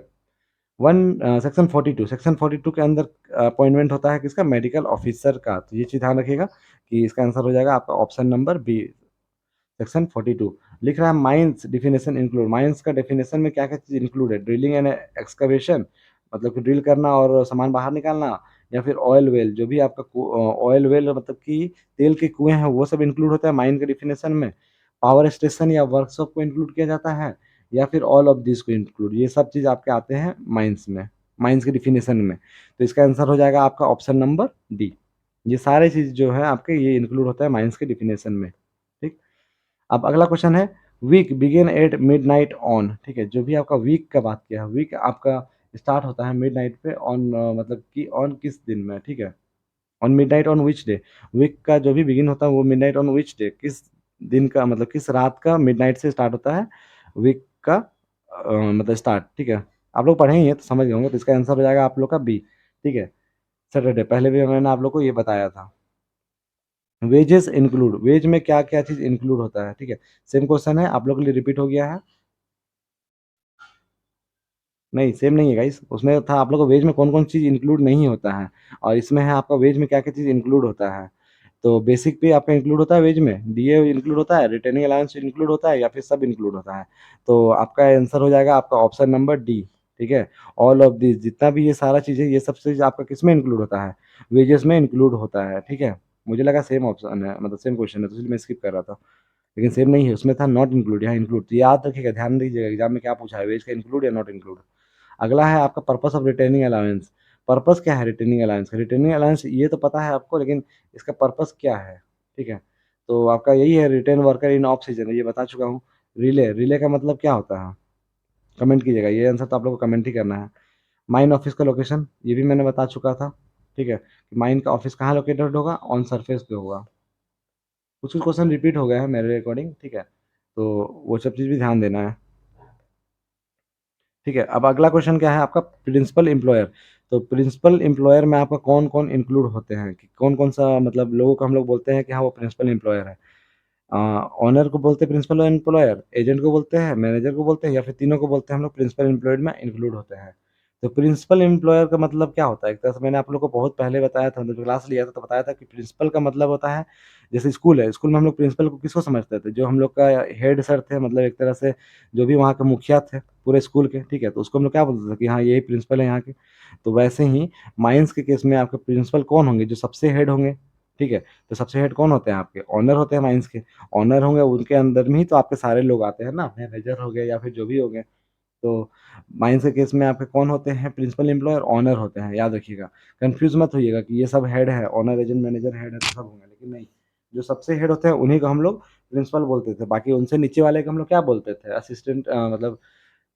सेक्शन 42, सेक्शन 42 के अंदर अपॉइंटमेंट होता है किसका, मेडिकल ऑफिसर का। तो ये चीज़ ध्यान रखिएगा कि इसका आंसर हो जाएगा आपका ऑप्शन नंबर बी, सेक्शन 42। लिख रहा है माइंस डिफिनेशन इंक्लूड, माइंस का डेफिनेशन में क्या क्या चीज़ इंक्लूड है? ड्रिलिंग एंड एक्सकवेशन, मतलब कि ड्रिल करना और सामान बाहर निकालना, या फिर ऑयल वेल, जो भी आपका ऑयल वेल मतलब कि तेल के कुएं हैं वो सब इंक्लूड होता है माइन के डिफिनेशन में। पावर स्टेशन या वर्कशॉप को इंक्लूड किया जाता है, या फिर ऑल ऑफ दिस को इंक्लूड, ये सब चीज़ आपके आते हैं माइंस में, माइंस के डिफिनेशन में। तो इसका आंसर हो जाएगा आपका ऑप्शन नंबर डी। ये सारे चीज़ जो है आपके ये इंक्लूड होता है माइंस के डिफिनेशन में, ठीक। अब अगला क्वेश्चन है, week begin at midnight on, ठीक है। जो भी आपका वीक का बात किया है, वीक आपका स्टार्ट होता है मिडनाइट पे, ऑन मतलब कि ऑन किस दिन में, ठीक है। On midnight on which day, week का जो भी बिगिन होता है वो मिडनाइट ऑन विच डे, किस दिन का, मतलब किस रात का मिडनाइट से स्टार्ट होता है वीक का मतलब स्टार्ट, ठीक है। आप लोग पढ़े ही हैं तो समझ गए होंगे। तो इसका आंसर हो जाएगा आप लोग का बी, ठीक है, सैटरडे। पहले भी मैंने आप लोग को ये बताया था। वेजेस इंक्लूड, वेज में क्या क्या चीज़ इंक्लूड होता है, ठीक है। सेम क्वेश्चन है आप लोग के लिए, रिपीट हो गया है। नहीं सेम नहीं है गाइस, उसमें था आप लोग को वेज में कौन कौन चीज़ इंक्लूड नहीं होता है, और इसमें है आपका वेज में क्या क्या चीज़ इंक्लूड होता है। तो बेसिक पे आपका इंक्लूड होता है वेज में, डीए इंक्लूड होता है, रिटेनिंग अलाउंस इंक्लूड होता है, या फिर सब इंक्लूड होता है। तो आपका आंसर हो जाएगा आपका ऑप्शन नंबर डी, ठीक है। ऑल ऑफ दिस, जितना भी ये सारा चीज़ है ये सब चीज़ आपका किस में इंक्लूड होता है, वेजेस में इंक्लूड होता है, ठीक है। मुझे लगा सेम ऑप्शन है, मतलब सेम क्वेश्चन है, तो इसलिए मैं स्किप कर रहा था, लेकिन सेम नहीं है, उसमें था नॉट इंक्लूड, यहाँ इंक्लूड। तो याद रखिएगा, ध्यान दीजिएगा एग्जाम में क्या पूछा है, वेज का इंक्लूड या नॉट इंक्लूड। अगला है आपका purpose of retaining allowance. Purpose क्या है रिटेनिंग अलाउंस का? रिटेनिंग अलाउंस ये तो पता है आपको, लेकिन इसका पर्पस क्या है, ठीक है। तो आपका यही है, retain worker in off season, ये बता चुका हूँ। रिले, रिले का मतलब क्या होता है? कमेंट कीजिएगा, ये आंसर तो आप लोग को कमेंट ही करना है। माइन ऑफिस का लोकेशन, ये भी मैंने बता चुका था, ठीक है। माइन का ऑफिस कहाँ लोकेटेड होगा, ऑन सरफेस पे होगा। कुछ कुछ क्वेश्चन रिपीट हो गया है मेरे अकॉर्डिंग, ठीक है। तो वो सब चीज़ भी ध्यान देना है, ठीक है। अब अगला क्वेश्चन क्या है आपका, प्रिंसिपल एम्प्लॉयर। तो प्रिंसिपल एम्प्लॉयर में आपका कौन कौन इंक्लूड होते हैं, कि कौन कौन सा मतलब लोगों को हम लोग बोलते हैं कि हाँ वो प्रिंसिपल एम्प्लॉयर है? ऑनर को बोलते हैं प्रिंसिपल एम्प्लॉयर, एजेंट को बोलते हैं, मैनेजर को बोलते हैं, या फिर तीनों को बोलते हैं हम लोग प्रिंसिपल एम्प्लॉयड में इंक्लूड होते हैं। तो प्रिंसिपल एम्प्लॉयर का मतलब क्या होता है? एक तरह से मैंने आप लोग को बहुत पहले बताया था, जब क्लास लिया था तो बताया था कि प्रिंसिपल का मतलब होता है, जैसे स्कूल है, स्कूल में हम लोग प्रिंसिपल को किसको समझते थे? जो हम लोग का हेड सर थे, मतलब एक तरह से जो भी वहाँ के मुखिया थे पूरे स्कूल के, ठीक है? तो उसको हम लोग क्या बोलते थे कि हाँ, यही प्रिंसिपल है यहाँ के। तो वैसे ही माइंस के केस में आपके प्रिंसिपल कौन होंगे? जो सबसे हेड होंगे, ठीक है? तो सबसे हेड कौन होते हैं आपके? ओनर होते हैं माइंस के। ओनर होंगे, उनके अंदर में ही तो आपके सारे लोग आते हैं ना, मैनेजर हो गए या फिर जो भी हो गए। तो माइंस के केस में आपके कौन होते हैं? प्रिंसिपल एम्प्लॉयर, ओनर होते हैं, याद रखिएगा। कंफ्यूज मत होइएगा कि ये सब हेड है, ओनर, एजेंट, मैनेजर हेड है तो सब होंगे, लेकिन नहीं। जो सबसे हेड होते हैं उन्हीं को हम लोग प्रिंसिपल बोलते थे। बाकी उनसे नीचे वाले को हम लोग क्या बोलते थे? असिस्टेंट, मतलब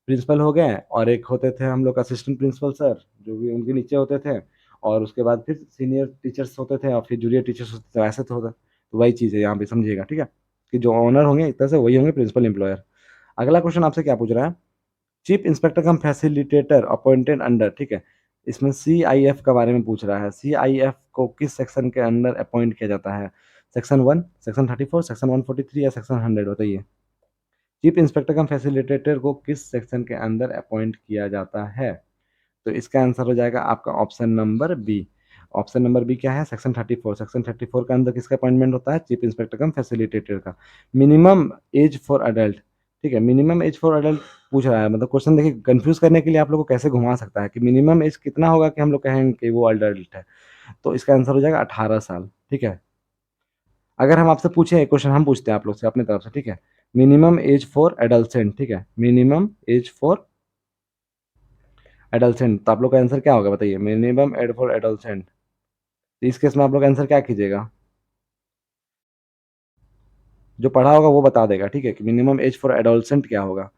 प्रिंसिपल हो गए, और एक होते थे हम लोग असिस्टेंट प्रिंसिपल सर, जो भी उनके नीचे होते थे। और उसके बाद फिर सीनियर टीचर्स होते थे और फिर जूनियर टीचर्स होते थे, ऐसे तो होता। तो वही चीज़ है यहाँ पे, समझिएगा, ठीक है? कि जो ओनर होंगे एक तरह से वही होंगे प्रिंसिपल एम्प्लॉयर। अगला क्वेश्चन आपसे क्या पूछ रहा है? Chief inspector cum facilitator appointed under, ठीक है? इसमें सीआईएफ के बारे में पूछ रहा है। सीआईएफ को किस सेक्शन के अंडर अपॉइंट किया जाता है? सेक्शन 1, सेक्शन 34, सेक्शन 143 या सेक्शन 100? बताइए। चीफ इंस्पेक्टर कम फैसिलिटेटर को किस सेक्शन के अंदर अपॉइंट किया जाता है? तो इसका आंसर हो जाएगा आपका option number B. Option number B क्या है? सेक्शन 34। सेक्शन 34 के अंदर किसका अपॉइंटमेंट होता है? चीफ इंस्पेक्टर कम फैसिलिटेटर का। मिनिमम एज फॉर अडल्ट, ठीक है? मिनिमम एज फॉर अडल्ट पूछ रहा है, मतलब क्वेश्चन देखिए कंफ्यूज करने के लिए आप लोग को कैसे घुमा सकता है कि मिनिमम एज कितना होगा कि हम लोग कहेंगे कि वो अडल्ट है। तो इसका आंसर हो जाएगा 18 साल, ठीक है? अगर हम आपसे पूछे, एक क्वेश्चन हम पूछते हैं आप लोग से अपनी तरफ से, ठीक है? मिनिमम एज फॉर एडल्सेंट, ठीक है? मिनिमम एज फॉर एडल्सेंट, तो आप लोग का आंसर क्या होगा? बताइए। मिनिमम एज फॉर एडल्सेंट, तो इस केस में आप लोग आंसर क्या कीजिएगा? जो पढ़ा होगा वो बता देगा, ठीक है? कि मिनिमम एज फॉर एडोलसेंट क्या होगा।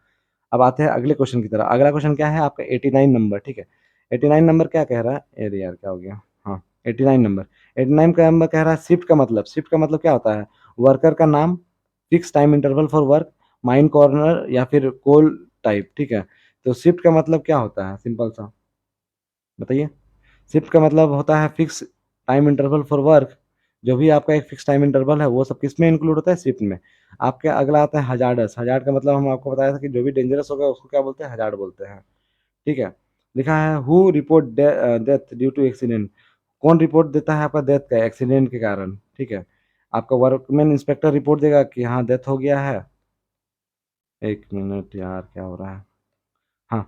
अब आते हैं अगले क्वेश्चन की तरफ। अगला क्वेश्चन क्या है आपका? 89 नंबर, ठीक है? 89 नंबर क्या कह रहा है? अरे यार, क्या हो गया? हाँ, 89 नंबर। 89 का नंबर कह रहा है शिफ्ट का मतलब। शिफ्ट का मतलब क्या होता है? वर्कर का नाम, fix time interval for work, mine corner या फिर कोल टाइप, ठीक है? तो शिफ्ट का मतलब क्या होता है? सिंपल सा बताइए। शिफ्ट का मतलब होता है fix time interval for work. जो भी आपका एक फिक्स टाइम इंटरवल है वो सब किस में इंक्लूड होता है? शिफ्ट में। आपके अगला आता है हजार्डस। हजार्ड का मतलब हम आपको बताया था कि जो भी डेंजरस होगा उसको क्या बोलते हैं? हजार्ड बोलते हैं, ठीक है? लिखा है who report death due to accident. कौन रिपोर्ट देता है आपका डेथ का एक्सीडेंट के कारण, ठीक है? आपका वर्कमैन इंस्पेक्टर रिपोर्ट देगा कि हाँ डेथ हो गया है। एक मिनट यार, क्या हो रहा है? हाँ,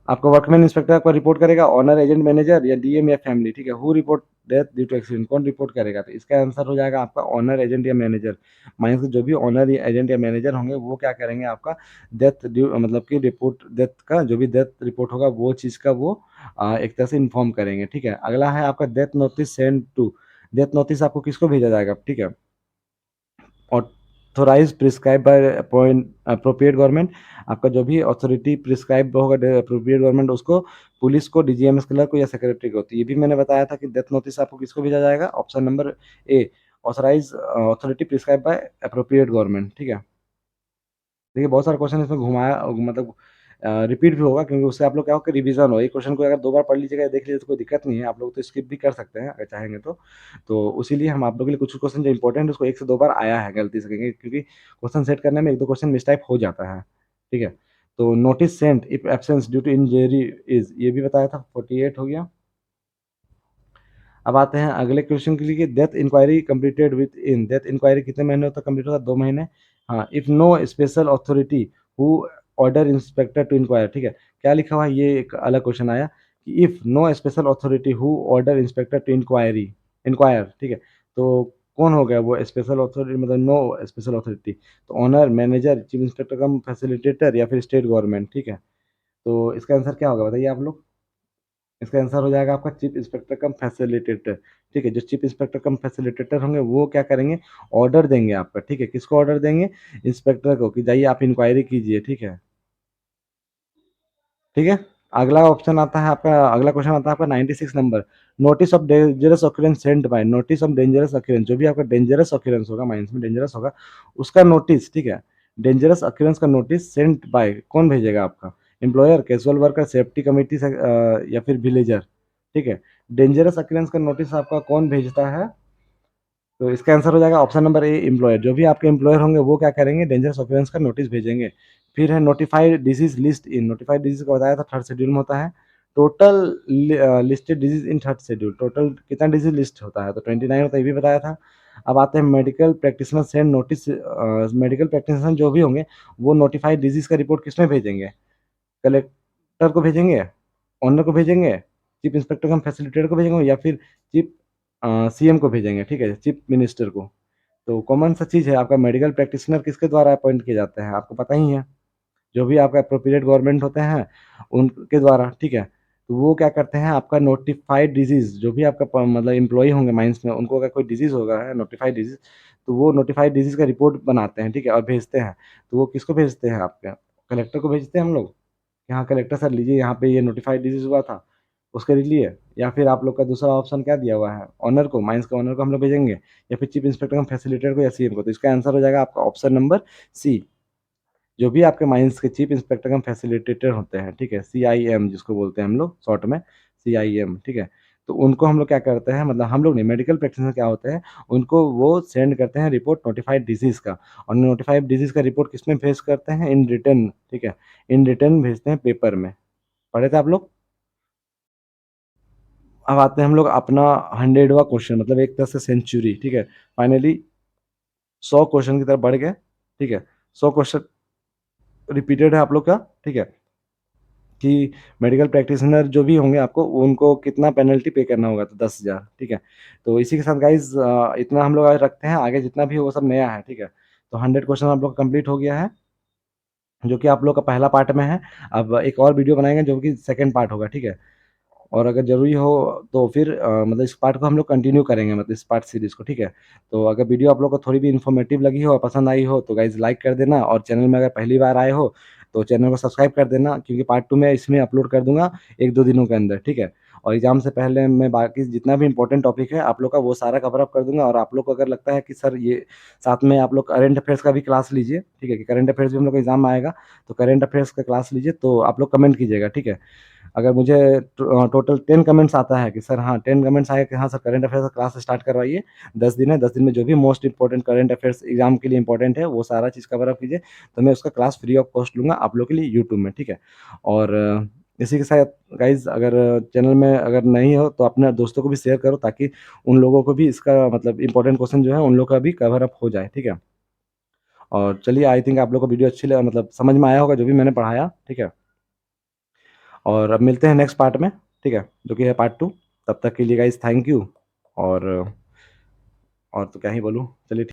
आपका वर्कमैन इंस्पेक्टर आपका रिपोर्ट करेगा, ओनर, एजेंट, मैनेजर या डीएम या फैमिली, ठीक है? Who report death due to accident, कौन रिपोर्ट करेगा? तो इसका आंसर हो जाएगा आपका ओनर, एजेंट या मैनेजर। माइंस जो भी ओनर या एजेंट या मैनेजर होंगे वो क्या करेंगे? आपका डेथ ड्यू मतलब कि रिपोर्ट, डेथ का जो भी डेथ रिपोर्ट होगा वो चीज़ का वो एक तरह से इन्फॉर्म करेंगे, ठीक है? अगला है आपका death notice send to. Death notice आपको किसको भेजा जाएगा, ठीक है? Authorise prescribe by appoint appropriate government. आपका जो भी अथॉरिटी प्रिस्क्राइब होगा अप्रोप्रिएट गवर्नमेंट उसको, पुलिस को, डीजीएमएस क्लर्क को या सेक्रेटरी को। तो ये भी मैंने बताया था कि डेथ नोटिस आपको किसको भेजा जाएगा? Option number A, authorise authority prescribe by appropriate government, ठीक है? देखिए बहुत सारे क्वेश्चन इसमें घुमाया, मतलब रिपीट भी होगा क्योंकि उससे आप लोग क्या हो कि रिवीजन हो। एक क्वेश्चन को अगर 2 बार पढ़ लीजिएगा या देख लीजिए तो कोई दिक्कत नहीं है, आप लोग तो स्किप भी कर सकते हैं अगर चाहेंगे तो। तो इसीलिए हम आप लोगों के लिए कुछ क्वेश्चन जो इंपॉर्टेंट है उसको 1 से 2 बार आया है गलती से, क्योंकि क्वेश्चन सेट करने में 1-2 क्वेश्चन मिसटाइप हो जाता है, ठीक है? तो notice sent if absence due to injury is, ये भी बताया था, 48 हो गया। अब आते हैं अगले क्वेश्चन के लिए। Death inquiry completed within, death inquiry कितने महीने तक कंप्लीट होगा? 2 महीने। हाँ, if no special authority who order inspector to inquire, ठीक है? क्या लिखा हुआ है? ये एक अलग क्वेश्चन आया कि if no special authority who order inspector to inquire, ठीक है? तो कौन हो गया वो स्पेशल अथॉरिटी, मतलब नो स्पेशल अथॉरिटी? तो owner, manager, chief inspector cum facilitator या फिर स्टेट गवर्नमेंट, ठीक है? तो इसका आंसर क्या होगा बताइए आप लोग? इसका आंसर हो जाएगा आपका चीफ इंस्पेक्टर कम फैसिलिटेटर, ठीक है? जो चीफ इंस्पेक्टर कम फैसिलिटेटर होंगे वो क्या करेंगे? ऑर्डर देंगे आपका, ठीक है? किसको ऑर्डर देंगे? इंस्पेक्टर को, कि जाइए आप इंक्वायरी कीजिए, ठीक है? ठीक है? अगला ऑप्शन आता है आपका, अगला क्वेश्चन आता है आपका 96 number. Notice of dangerous occurrence sent by, notice of dangerous occurrence, जो भी आपका डेंजरस ऑकरेंस होगा, माइंस में डेंजरस होगा, उसका नोटिस, ठीक है? डेंजरस ऑकरेंस का नोटिस सेंट बाय कौन भेजेगा आपका? Employer, casual worker, safety committee से या फिर विलेजर, ठीक है? डेंजरस ऑकरेंस का नोटिस आपका कौन भेजता है? तो इसका आंसर हो जाएगा ऑप्शन नंबर ए, एम्प्लॉयर। जो भी आपके एम्प्लॉयर होंगे वो क्या करेंगे? डेंजरस ऑकरेंस का नोटिस भेजेंगे। फिर है नोटिफाइड डिजीज लिस्ट इन, नोटिफाइड डिजीज का बताया था थर्ड शेड्यूल में होता है। Total listed disease in third schedule, total कितना डिजीज लिस्ट होता है, तो 29 होता है, ये भी बताया था। अब आते हैं medical practitioner send notice, medical practitioner जो भी होंगे वो नोटिफाइड डिजीज का रिपोर्ट किसमें भेजेंगे, कलेक्टर को भेजेंगे, ऑनर को भेजेंगे, चीफ इंस्पेक्टर कम फैसिलिटेटर को भेजेंगे, या फिर चीफ सीएम को भेजेंगे, ठीक है, चीफ मिनिस्टर को। तो कॉमन सा चीज़ है, आपका मेडिकल प्रैक्टिशनर किसके द्वारा अपॉइंट किए जाते हैं, आपको पता ही है, जो भी आपका अप्रोप्रिएट गवर्नमेंट होते हैं उनके द्वारा, ठीक है। तो वो क्या करते हैं, आपका नोटिफाइड डिजीज जो भी आपका मतलब एम्प्लॉय होंगे माइंस में, उनको अगर कोई डिजीज होगा है नोटिफाइड डिजीज, तो वो नोटिफाइड डिजीज का रिपोर्ट बनाते हैं, ठीक है, और भेजते हैं। तो वो किसको भेजते हैं, आपके कलेक्टर को भेजते हैं हम लोग, कि हाँ कलेक्टर सर लीजिए यहाँ पे ये नोटिफाइड डिजीज हुआ था, उसके लिए। या फिर आप लोग का दूसरा ऑप्शन क्या दिया हुआ है, ऑनर को, माइंस के ऑनर को हम लोग भेजेंगे, या फिर चीफ इंस्पेक्टर कम फैसिलिटेटर को, या सीएम को। तो इसका आंसर हो जाएगा आपका ऑप्शन नंबर सी। जो भी आपके माइंस के चीफ इंस्पेक्टर कम फैसिलिटेटर होते हैं, ठीक है, CIM जिसको बोलते हैं हम लोग शॉर्ट में, CIM, ठीक है। तो उनको हम लोग क्या करते हैं, मतलब हम लोग नहीं, मेडिकल प्रैक्टिशनर क्या होते हैं, उनको वो सेंड करते हैं रिपोर्ट नोटिफाइड डिजीज का, और नोटिफाइड डिजीज का रिपोर्ट किसमें भेज करते हैं, इन रिटर्न, ठीक है, इन रिटर्न भेजते हैं पेपर में। पढ़े थे आप लोग। अब आते हैं हम लोग अपना 100वां क्वेश्चन, मतलब एक तरह से सेंचुरी, ठीक है, फाइनली 100 क्वेश्चन की तरफ बढ़ गए, ठीक है। 100 क्वेश्चन रिपीटेड है आप लोग का, ठीक है, कि मेडिकल प्रैक्टिशनर जो भी होंगे आपको उनको कितना पेनल्टी पे करना होगा, तो 10,000, ठीक है। तो इसी के साथ गाइज इतना हम लोग आज रखते हैं, आगे जितना भी हो वो सब नया है, ठीक है। तो 100 क्वेश्चन आप लोग कंप्लीट हो गया है, जो कि आप लोग का पहला पार्ट में है। अब एक और वीडियो बनाएंगे जो कि सेकंड पार्ट होगा, ठीक है। और अगर ज़रूरी हो तो फिर मतलब इस पार्ट को हम लोग कंटिन्यू करेंगे, मतलब इस पार्ट सीरीज़ को, ठीक है। तो अगर वीडियो आप लोग को थोड़ी भी इन्फॉर्मेटिव लगी हो और पसंद आई हो तो गाइज़ लाइक कर देना, और चैनल में अगर पहली बार आए हो तो चैनल को सब्सक्राइब कर देना, क्योंकि पार्ट 2 मैं इसमें अपलोड कर दूँगा 1-2 दिनों के अंदर, ठीक है। और एग्ज़ाम से पहले मैं बाकी जितना भी इम्पोर्टेंट टॉपिक है आप लोग का वो सारा कवर अप कर दूँगा। और आप लोग को अगर लगता है कि सर ये साथ में आप लोग करंट अफेयर्स का भी क्लास लीजिए, ठीक है, कि करंट अफेयर्स भी हम लोग का एग्ज़ाम में आएगा, तो करंट अफेयर्स का क्लास लीजिए, तो आप लोग कमेंट कीजिएगा, ठीक है। अगर मुझे टोटल 10 कमेंट्स आता है कि सर हाँ 10 कमेंट्स आए कि हाँ सर करंट अफेयर्स का क्लास स्टार्ट करवाइए, 10 दिन है, 10 दिन में जो भी most important current affairs exam के लिए इंपॉर्टेंट है वो सारा चीज़ कवर अप कीजिए, तो मैं उसका क्लास फ्री ऑफ कॉस्ट लूँगा आप लोग के लिए यूट्यूब में, ठीक है। और इसी के साथ गाइज अगर चैनल में अगर नहीं हो तो अपने दोस्तों को भी शेयर करो, ताकि उन लोगों को भी इसका मतलब इंपॉर्टेंट क्वेश्चन जो है उन लोग का भी कवर अप हो जाए, ठीक है। और चलिए आई थिंक आप लोग को वीडियो अच्छी लगा, मतलब समझ में आया होगा जो भी मैंने पढ़ाया, ठीक है। और अब मिलते हैं नेक्स्ट पार्ट में, ठीक है, जो कि है पार्ट 2। तब तक के लिए गाइस थैंक यू। और और तो क्या ही बोलूँ, चलिए।